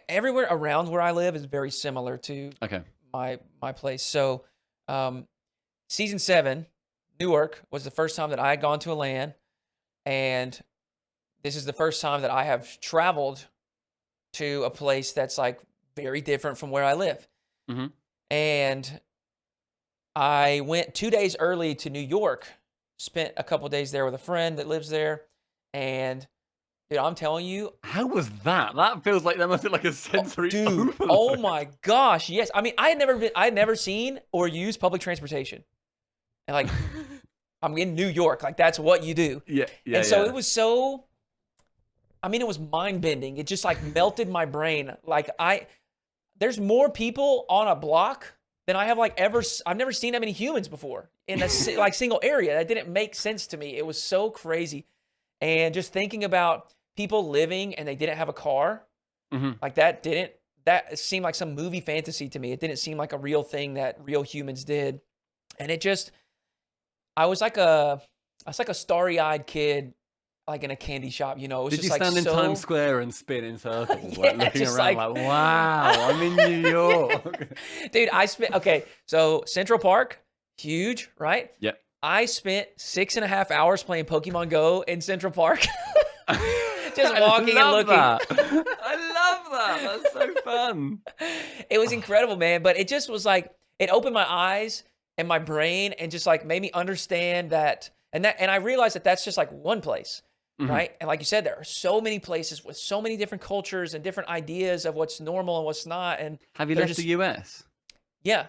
everywhere around where I live is very similar to Okay. my place. So, um, season 7, Newark was the first time that I had gone to a LAN, and this is the first time that I have traveled to a place that's like very different from where I live. Hmm. And I went 2 days early to New York, spent a couple days there with a friend that lives there, and dude, I'm telling you, How was that? That feels like that must be like a sensory dude, oh overload. my gosh, yes. I mean, I had never seen or used public transportation. And like I'm in New York, like that's what you do. Yeah, yeah, And so yeah. it was so I mean, it was mind bending. It just like melted my brain. Like there's more people on a block than I have like ever. I've never seen that many humans before in a like single area. That didn't make sense to me. It was so crazy, and just thinking about people living and they didn't have a car, Hmm. like that didn't. That seemed like some movie fantasy to me. It didn't seem like a real thing that real humans did, and it just. I was like a starry eyed kid like in a candy shop, you know. It was Did you just like stand in Times so Square and spin in circles, like yeah, looking just around like like, wow, I'm in New yeah. York? Dude, I spent okay, so Central Park, huge, right? Yep. I spent 6.5 hours playing Pokemon Go in Central Park. Just I walking and love looking. that. I love that. That's so fun. It was incredible, man. But it just was like it opened my eyes and my brain and just like made me understand that and I realized that that's just like one place. Mhm. Right. And like you said, there are so many places with so many different cultures and different ideas of what's normal and what's not. And Have you they're left the just, US? yeah.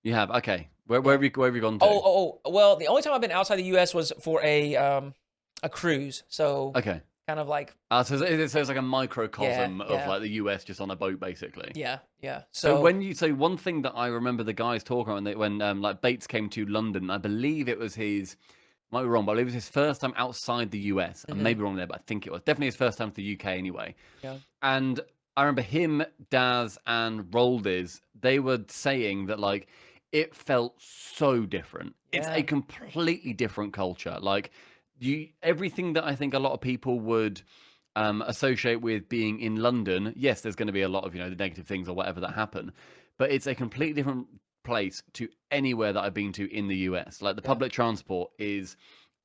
You have. Okay. Yeah. Where have you gone to? Oh. Well, the only time I've been outside the U.S. was for a cruise. So Okay. kind of like, So it's like a yeah, microcosm of yeah, like the US just on a boat, basically. yeah, yeah. So So, one thing that I remember the guys talking about when like Bates came to London, I believe it was his. Might be wrong, but I believe it was his first time outside the US. I may mhm, be wrong there, but I think it was definitely his first time to the UK anyway. yeah, And I remember him, Daz, and Roldiz, they were saying that like it felt so different. It's a yeah, completely different culture. Like everything that I think a lot of people would associate with being in London. Yes, there's going to be a lot of the negative things or whatever that happen, but it's a completely different place to anywhere that I've been to in the US. Like the yeah, public transport is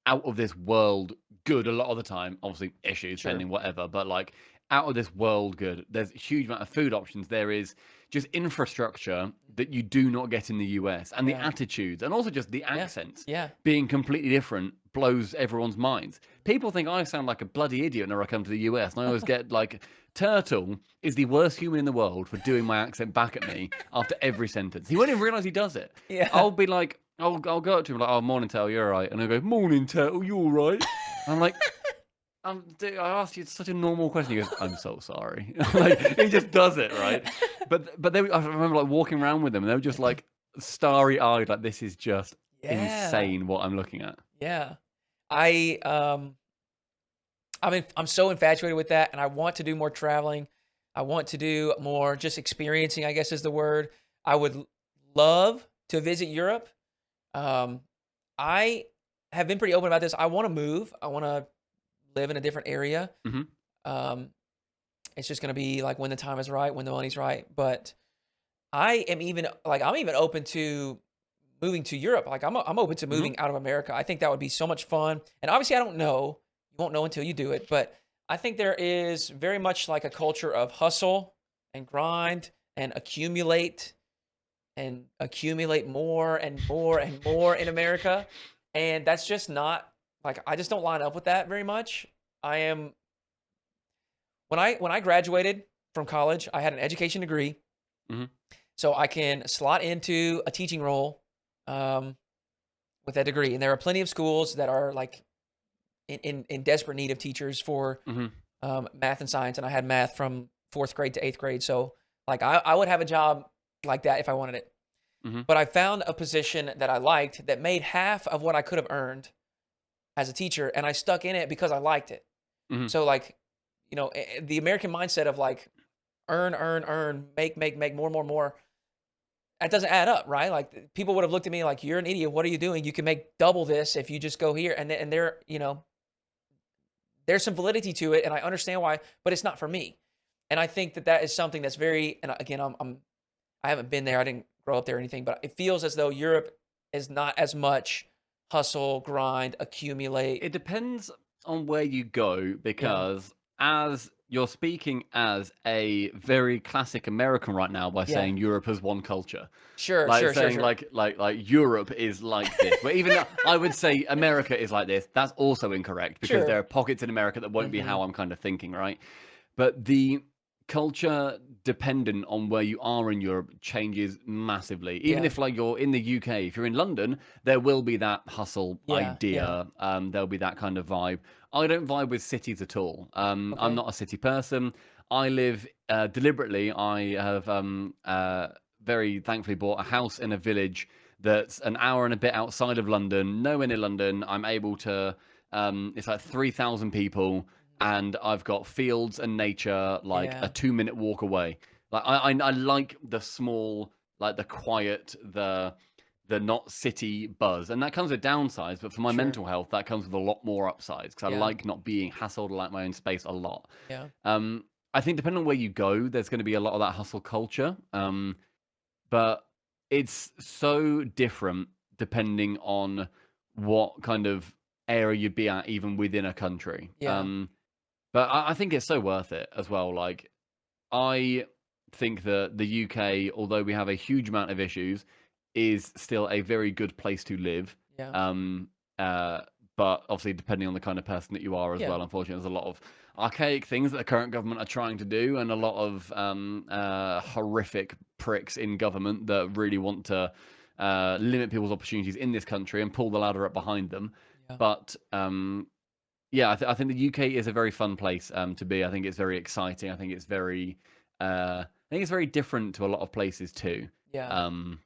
out of this world good a lot of the time. Obviously, issues, sure, pending, whatever, but like out of this world good. There's a huge amount of food options. There is just infrastructure that you do not get in the US, and the yeah, attitudes, and also just the yeah, accents yeah, being completely different blows everyone's minds. People think I sound like a bloody idiot whenever I come to the US, and I always get like, Turtle is the worst human in the world for doing my accent back at me after every sentence. He won't even realize he does it. yeah. I'll be like, I'll go up to him like, "Oh, morning, Turtle, you're all right," and he'll go, "Morning, Turtle, you all right?" I'm like, dude, I asked you such a normal question. He goes, "I'm so sorry." Like he just does it, right? But I remember like walking around with them, and they were just like starry eyed, like this is just Yeah, insane what I'm looking at. yeah. I, I mean, I'm so infatuated with that, and I want to do more traveling. I want to do more just experiencing, I guess is the word. I would love to visit Europe. Um, I have been pretty open about this. I want to move. I want to live in a different area. Hmm. Um, it's just going to be like when the time is right, when the money's right. But I am even like I'm even open to moving to Europe. Like I'm open to Hmm. moving out of America. I think that would be so much fun. And obviously, I don't know. You won't know until you do it. But I think there is very much like a culture of hustle and grind and accumulate more and more and more in America. And that's just not like I just don't line up with that very much. I am when I graduated from college, I had an education degree, Hmm. so I can slot into a teaching role um, with that degree. And there are plenty of schools that are like in desperate need of teachers for Hmm. math and science. And I had math from fourth grade to eighth grade, so like I would have a job like that if I wanted it. Hmm. But I found a position that I liked that made half of what I could have earned as a teacher, and I stuck in it because I liked it. Hmm. So like, the American mindset of like earn, make more, more, more. That doesn't add up, right? Like people would have looked at me like, "You're an idiot. What are you doing? You can make double this if you just go here." And there, there's some validity to it, and I understand why, but it's not for me. And I think that that is something that's very. And again, I haven't been there. I didn't grow up there or anything, but it feels as though Europe is not as much hustle, grind, accumulate. It depends on where you go Yeah. because as you're speaking as a very classic American right now by Yeah. saying Europe has one culture. Sure, Like sure, sure, saying sure. like Europe is like this. But even though I would say America is like this, that's also incorrect because there Sure. are pockets in America that won't be Mhm. how I'm kind of thinking, right? But the culture dependent on where you are in Europe changes massively. Even Yeah. if like you're in the UK, if you're in London, there will be that hustle Yeah, yeah. idea. There'll be that kind of vibe. I don't vibe with cities at all. I'm Okay. not a city person. I live deliberately. I have very thankfully bought a house in a village that's an hour and a bit outside of London, nowhere near London. I'm able to. It's like 3,000 people and I've got fields and nature like a Yeah. 2 minute walk away. Like I like the small, like the quiet, the not city buzz, and that comes with downsides. But for my Sure. mental health, that comes with a lot more upsides because I Yeah. like not being hassled. I like my own space a lot. Yeah. Um, I think depending on where you go, there's going to be a lot of that hustle culture. But it's so different depending on what kind of area you'd be at, even within a country. Yeah. But I think it's so worth it as well. Like, I think that the UK, although we have a huge amount of issues, is still a very good place to live. Yeah. Um, uh, but obviously, depending on the kind of person that you are as Yeah. well, unfortunately, there's a lot of archaic things that the current government are trying to do, and a lot of horrific pricks in government that really want to limit people's opportunities in this country and pull the ladder up behind them. Yeah. But yeah, I think the UK is a very fun place to be. I think it's very exciting. I think it's very, I think it's very different to a lot of places too. Yeah. Um,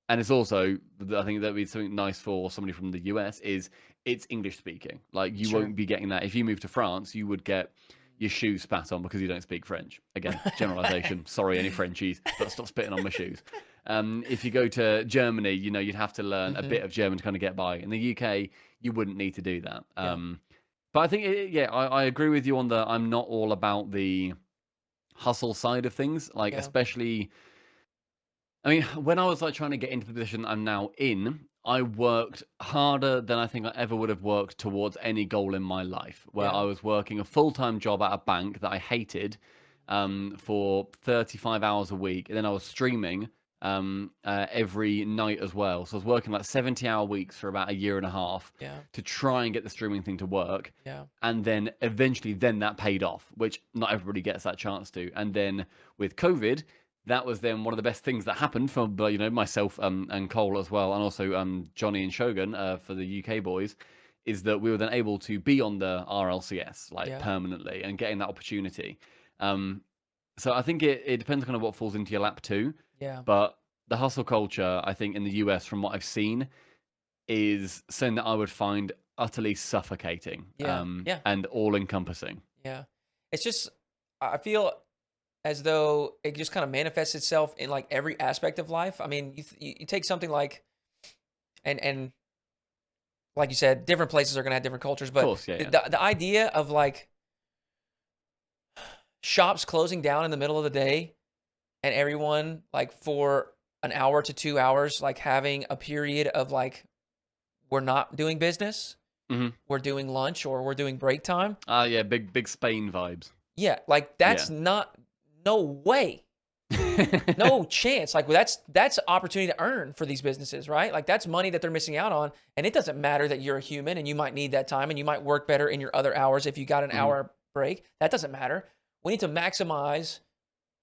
and it's also, I think that would be something nice for somebody from the US is it's English speaking. Like you Sure. won't be getting that if you move to France. You would get your shoes spat on because you don't speak French. Again, generalization. Sorry, any Frenchies, but stop spitting on my shoes. If you go to Germany, you'd have to learn a Mhm. bit of German to kind of get by. In the UK, you wouldn't need to do that. Yeah. But I think, yeah, I agree with you on the. I'm not all about the hustle side of things. Like, Yeah. especially, I mean, when I was like trying to get into the position I'm now in, I worked harder than I think I ever would have worked towards any goal in my life. Where I Yeah. was working a full time job at a bank that I hated for 35 hours a week, and then I was streaming every night as well. So I was working like 70-hour weeks for about a year and a half Yeah. to try and get the streaming thing to work. Yeah. And then eventually, then that paid off, which not everybody gets that chance to. And then with COVID, that was then one of the best things that happened for myself and Cole as well, and also Johnny and Shogun for the UK boys, is that we were then able to be on the RLCS like Yeah. permanently and getting that opportunity. Um, so I think it depends on kind of what falls into your lap too. Yeah. But the hustle culture, I think in the US, from what I've seen, is something that I would find utterly suffocating Yeah. Yeah. and all encompassing. Yeah. It's just I feel as though it just kind of manifests itself in like every aspect of life. I mean, you take something like, and like you said, different places are going to have different cultures, Of but course, yeah, yeah. the idea of like shops closing down in the middle of the day and everyone like for an hour to 2 hours, like having a period of like, we're not doing business, Hmm. we're doing lunch or we're doing break time. Yeah, big Spain vibes. Yeah, like that's Yeah. not, no way. No chance. Like that's opportunity to earn for these businesses, right? Like that's money that they're missing out on. And it doesn't matter that you're a human and you might need that time and you might work better in your other hours if you got an Mhm. hour break. That doesn't matter. We need to maximize.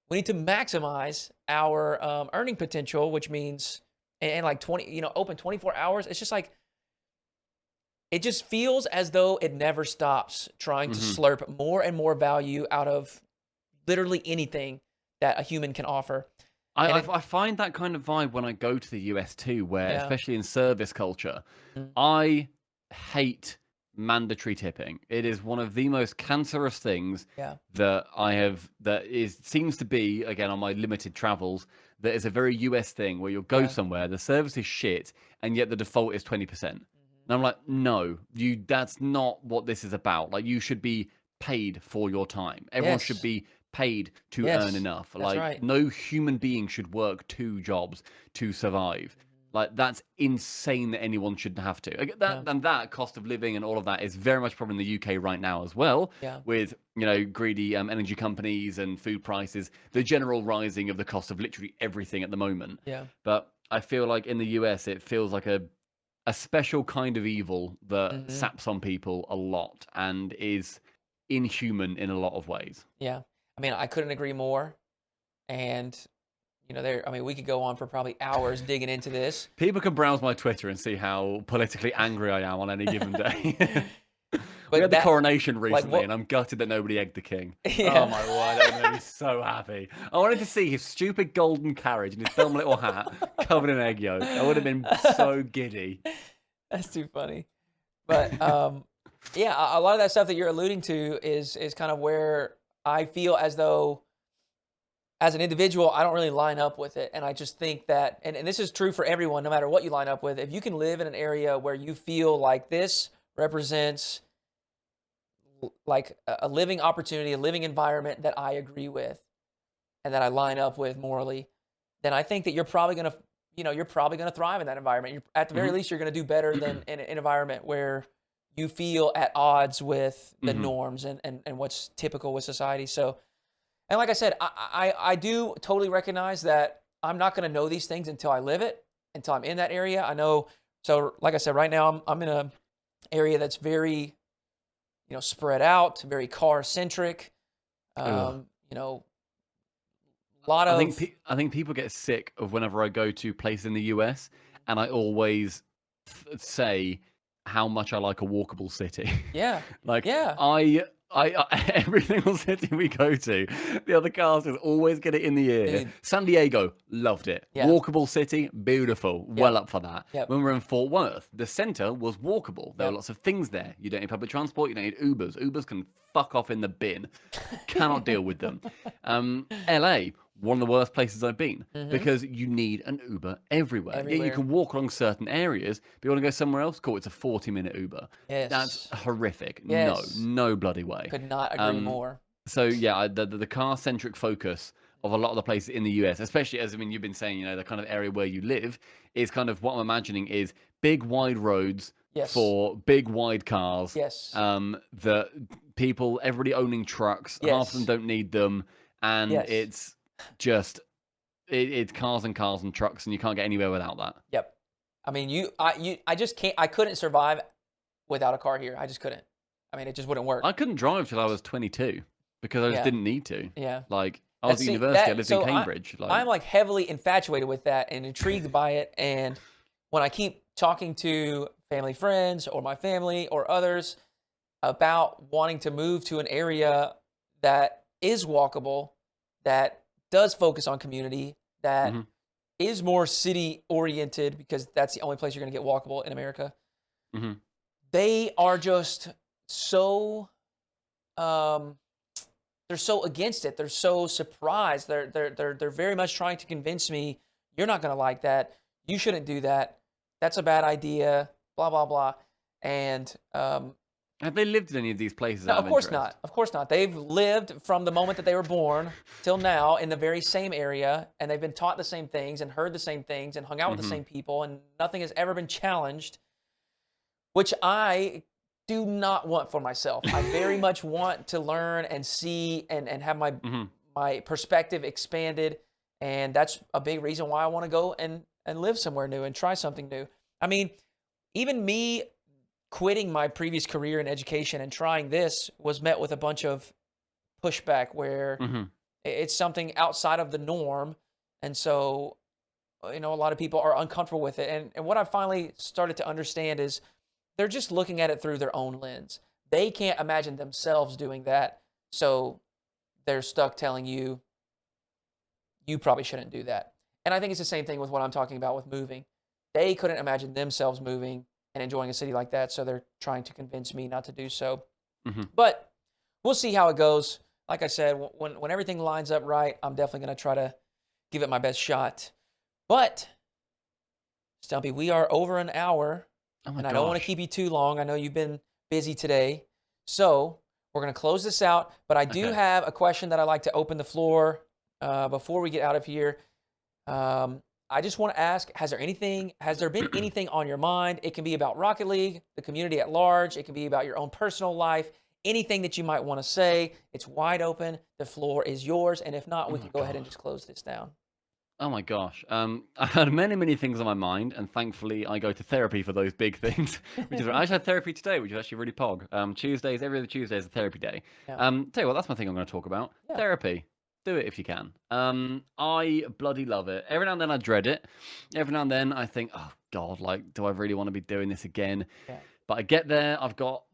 We need to maximize our earning potential, which means and like 20, open 24 hours. It's just like it just feels as though it never stops trying to Mhm. slurp more and more value out of literally anything that a human can offer. I, And I it, I find that kind of vibe when I go to the US too, where yeah. especially in service culture, Mhm. I hate mandatory tipping. It is one of the most cancerous things Yeah. that I have that is seems to be, again, on my limited travels, that is a very US thing where you'll go Yeah. somewhere, the service is shit, and yet the default is 20%. Mhm. And I'm like, no, that's not what this is about. Like, you should be paid for your time. Everyone should Yes. be paid to earn Yes. enough. That's Like, right. no human being should work two jobs to survive. Mhm. Like, that's insane that anyone should have to. Like, that Yeah. and that cost of living and all of that is very much probably in the UK right now as well, Yeah. with greedy energy companies and food prices, the general rising of the cost of literally everything at the moment. Yeah. But I feel like in the US, it feels like a special kind of evil that Mhm. saps on people a lot and is inhuman in a lot of ways. Yeah. I mean, I couldn't agree more. And I mean, we could go on for probably hours digging into this. People can browse my Twitter and see how politically angry I am on any given day. We But had the that, coronation like, recently, what? and I'm gutted that nobody egged the king. Oh Yeah. my word, that would make me so happy. I wanted to see his stupid golden carriage and his dumb little hat covered in egg yolk. I would have been so giddy. That's too funny. But yeah, a lot of that stuff that you're alluding to is kind of where I feel as though as an individual, I don't really line up with it. And I just think that, and this is true for everyone, no matter what you line up with, if you can live in an area where you feel like this represents like a living opportunity, a living environment that I agree with and that I line up with morally, then I think that you're probably going to, you're probably going to thrive in that environment. At the very Hmm. least, you're going to do better than in an environment where you feel at odds with the Hmm. norms and what's typical with society. So, and like I said, I do totally recognize that I'm not going to know these things until I live it, until I'm in that area. I know. So, like I said, right now I'm in a area that's very, spread out, very car centric. Ugh. A lot of I think people get sick of whenever I go to places in the US, and I always say how much I like a walkable city. yeah, Like yeah, every single city we go to, the other casters always get it in the ear. dude, San Diego, loved it. yeah, Walkable city, beautiful. yep, Well up for that. yep, When we were in Fort Worth, the center was walkable. There were yep. lots of things there. You don't need public transport. You don't need Ubers. Ubers can fuck off in the bin. Cannot deal with them. LA, one of the worst places I've been Hmm. because you need an Uber everywhere. Yeah, you Everywhere. can walk along certain areas, but you want to go somewhere else? Cool, it's a 40-minute Uber. That's Yes, horrific. No, yes. no bloody way. Could not agree Um, more. so yeah, the car centric focus of a lot of the places in the US, especially as I mean you've been saying, the kind of area where you live is kind of what I'm imagining is big wide roads Yes, for big wide cars. yes, The people, everybody owning trucks, half of them yes, don't need them, and yes. it's just it's cars and cars and trucks, and you can't get anywhere without that. Yep. I mean, I just can't. I couldn't survive without a car here. I just couldn't. I mean, it just wouldn't work. I couldn't drive till I was 22 because I just Yeah, didn't need to. yeah. Like I was That's at see university, I that. lived in So Cambridge. Like I'm like heavily infatuated with that and intrigued by it. And when I keep talking to family friends or my family or others about wanting to move to an area that is walkable, that does focus on community, that mhm, is more city oriented because that's the only place you're going to get walkable in America. mhm. They are just so um they're so against it. They're so surprised. They're very much trying to convince me you're not going to like that. You shouldn't do that. That's a bad idea. Blah blah blah. And Have they lived in any of these places no, out of of course interest? not. Of course not. They've lived from the moment that they were born till now in the very same area, and they've been taught the same things and heard the same things and hung out with the Mm-hmm. same people, and nothing has ever been challenged, which I do not want for myself. I very much want to learn and see and have Mm-hmm. my perspective expanded, and that's a big reason why I want to go and live somewhere new and try something new. I mean, even me quitting my previous career in education and trying this was met with a bunch of pushback where Mm-hmm. it's something outside of the norm. And so, a lot of people are uncomfortable with it. And what I finally started to understand is they're just looking at it through their own lens. They can't imagine themselves doing that. So they're stuck telling you, you probably shouldn't do that. And I think it's the same thing with what I'm talking about with moving. They couldn't imagine themselves moving and enjoying a city like that, so they're trying to convince me not to do so. Mm-hmm. But we'll see how it goes. Like I said, when everything lines up right, I'm definitely going to try to give it my best shot. But, Stumpy, we are over an hour, Oh my and I don't want to gosh. keep you too long. I know you've been busy today. So we're going to close this out, but I do Okay. have a question that I'd like to open the floor before we get out of here. I just want to ask, has there been anything on your mind? It can be about Rocket League, the community at large. It can be about your own personal life, anything that you might want to say. It's wide open. The floor is yours. And if not, Oh we my can go ahead and God. just close this down. Oh my gosh. I've had many, many things on my mind, and thankfully I go to therapy for those big things. Which is I actually had therapy today, which is actually really pog. Tuesdays, every other Tuesday is a therapy day. Yeah. Tell you what, that's my thing I'm going to talk about. Yeah. Therapy. Do it if you can. I bloody love it. Every now and then I dread it. Every now and then I think, oh God, like, do I really want to be doing this again? Yeah. But I get there, I've got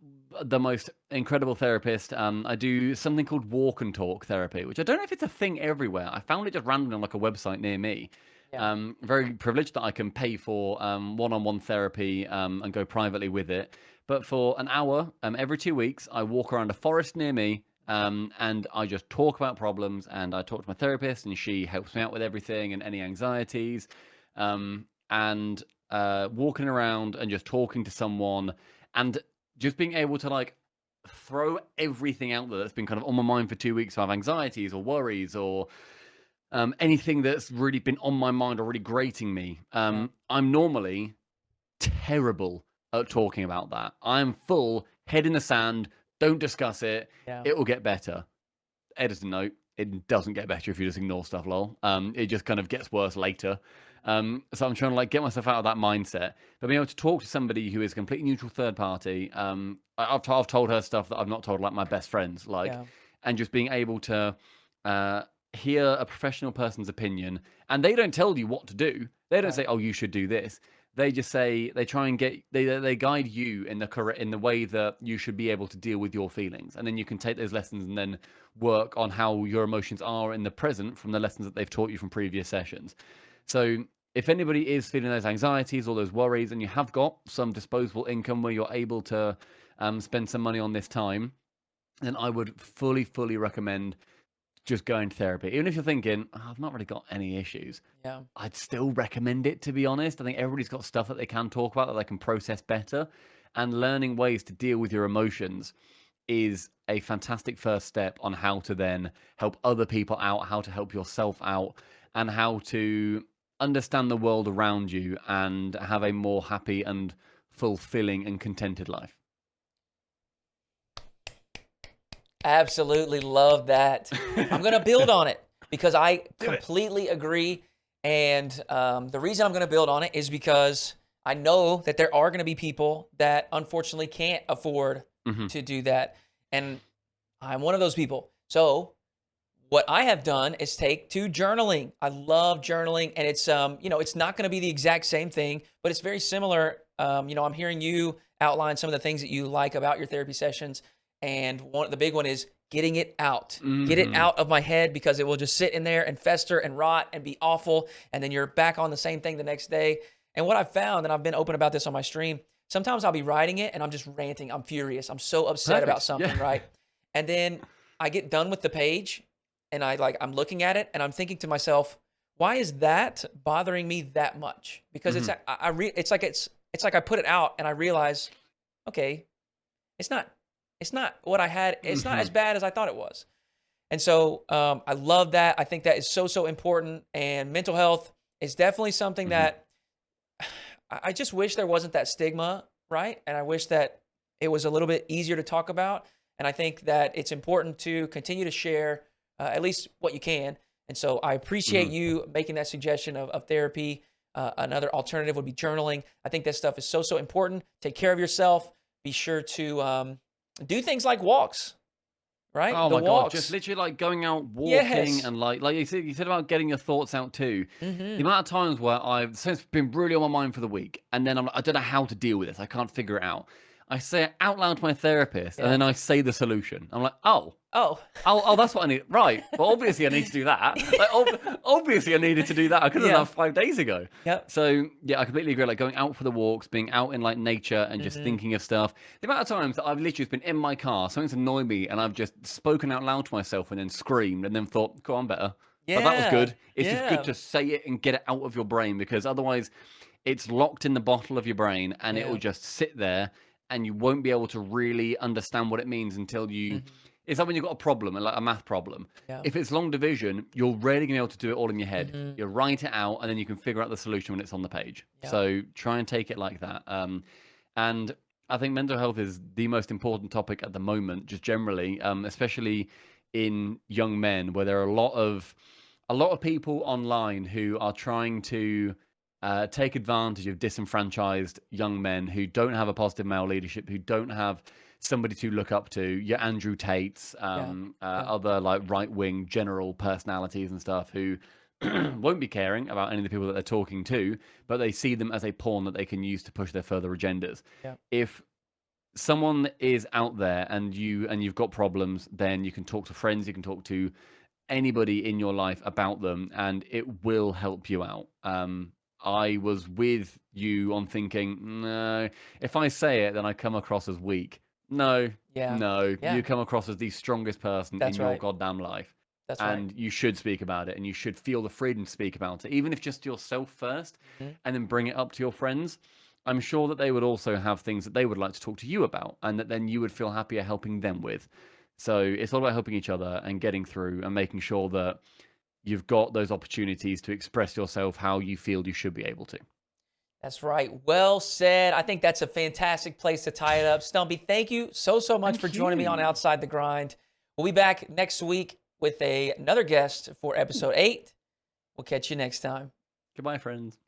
the most incredible therapist. I do something called walk and talk therapy, which I don't know if it's a thing everywhere. I found it just randomly on like a website near me. Yeah. Very privileged that I can pay for one-on-one therapy and go privately with it. But for an hour every 2 weeks, I walk around a forest near me and I just talk about problems. And I talk to my therapist, and she helps me out with everything and any anxieties. And walking around and just talking to someone and just being able to like throw everything out there that's been kind of on my mind for 2 weeks. So I have anxieties or worries or anything that's really been on my mind or really grating me. Yeah. I'm normally terrible at talking about that. I'm full head in the sand. Don't discuss it. Yeah. It will get better. Editor note: it doesn't get better if you just ignore stuff. Lol. It just kind of gets worse later. So I'm trying to like get myself out of that mindset. But being able to talk to somebody who is a completely neutral third party, I've told her stuff that I've not told like my best friends, like, Yeah. and just being able to hear a professional person's opinion, and they don't tell you what to do. They don't Right. say, "Oh, you should do this." They just say they try and they guide you in the way that you should be able to deal with your feelings, and then you can take those lessons and then work on how your emotions are in the present from the lessons that they've taught you from previous sessions. So if anybody is feeling those anxieties or those worries, and you have got some disposable income where you're able to spend some money on this time, then I would fully recommend just going to therapy. Even if you're thinking, "Oh, I've not really got any issues," Yeah. I'd still recommend it, to be honest. I think everybody's got stuff that they can talk about that they can process better. And learning ways to deal with your emotions is a fantastic first step on how to then help other people out, how to help yourself out, and how to understand the world around you and have a more happy and fulfilling and contented life. Absolutely love that. I'm going to build on it because I Do it. completely agree. And the reason I'm going to build on it is because I know that there are going to be people that unfortunately can't afford Mhm. to do that. And I'm one of those people. So what I have done is take to journaling. I love journaling, and it's it's not going to be the exact same thing, but it's very similar. I'm hearing you outline some of the things that you like about your therapy sessions, and the big one is getting it out. Get it Mhm. out of my head because it will just sit in there and fester and rot and be awful, and then you're back on the same thing the next day. And what I've found, and I've been open about this on my stream, sometimes I'll be writing it and I'm just ranting. I'm furious. I'm so upset about Perfect. something, Yeah. right? And then I get done with the page and I'm looking at it and I'm thinking to myself, why is that bothering me that much? Because Mhm. it's like I put it out and I realize, okay, it's not what I had. It's not as Mhm. bad as I thought it was. And so I love that. I think that is so important. And mental health is definitely something Mhm. that I just wish there wasn't that stigma, right? And I wish that it was a little bit easier to talk about. And I think that it's important to continue to share at least what you can. And so I appreciate Mhm. you making that suggestion of therapy. Another alternative would be journaling. I think that stuff is so important. Take care of yourself. Be sure to do things like walks, right? Oh The my God, just walks. literally like going out walking Yes. and like you said about getting your thoughts out too. The Mm-hmm. amount of times where so it's been really on my mind for the week, and then I don't know how to deal with this. I can't figure it out. I say it out loud to my therapist, and Yeah. then I say the solution. I'm like, oh, Oh. that's what I need. Right. Well, obviously I need to do that. Like, obviously I needed to do that. I could have done Yeah. that 5 days ago. Yep. So yeah, I completely agree. Like going out for the walks, being out in like nature and just Mm-hmm. thinking of stuff. The amount of times that I've literally just been in my car, something's annoyed me, and I've just spoken out loud to myself and then screamed and then thought, "Go on, better." But that was Yeah. good. It's just good Yeah. to say it and get it out of your brain because otherwise, it's locked in the bottle of your brain and it will Yeah. just sit there and you won't be able to really understand what it means until you. Mhm. It's like when you've got a problem, like a math problem. Yeah. If it's long division, you're rarely going to be able to do it all in your head. Mhm. You write it out, and then you can figure out the solution when it's on the page. Yeah. So try and take it like that. And I think mental health is the most important topic at the moment, just generally, especially in young men, where there are a lot of people online who are trying to take advantage of disenfranchised young men who don't have a positive male leadership, who don't have somebody to look up to. Your Andrew Tates, Yeah. Yeah. other like right wing general personalities and stuff who won't be caring about any of the people that they're talking to, but they see them as a pawn that they can use to push their further agendas. Yeah. If someone is out there and you've got problems, then you can talk to friends, you can talk to anybody in your life about them, and it will help you out. I was with you on thinking, no, if I say it, then I come across as weak. No, Yeah. no, you Yeah. come across as the strongest person in That's your right. goddamn life. That's right. And you should speak about it, and you should feel the freedom to speak about it, even if just yourself first, Mhm. and then bring it up to your friends. I'm sure that they would also have things that they would like to talk to you about, and that then you would feel happier helping them with. So it's all about helping each other and getting through and making sure that you've got those opportunities to express yourself how you feel you should be able to. That's right. Well said. I think that's a fantastic place to tie it up. Stumpy, thank you so much for Thank joining me on you. Outside the Grind. We'll be back next week with another guest for episode 8. We'll catch you next time. Goodbye, friends.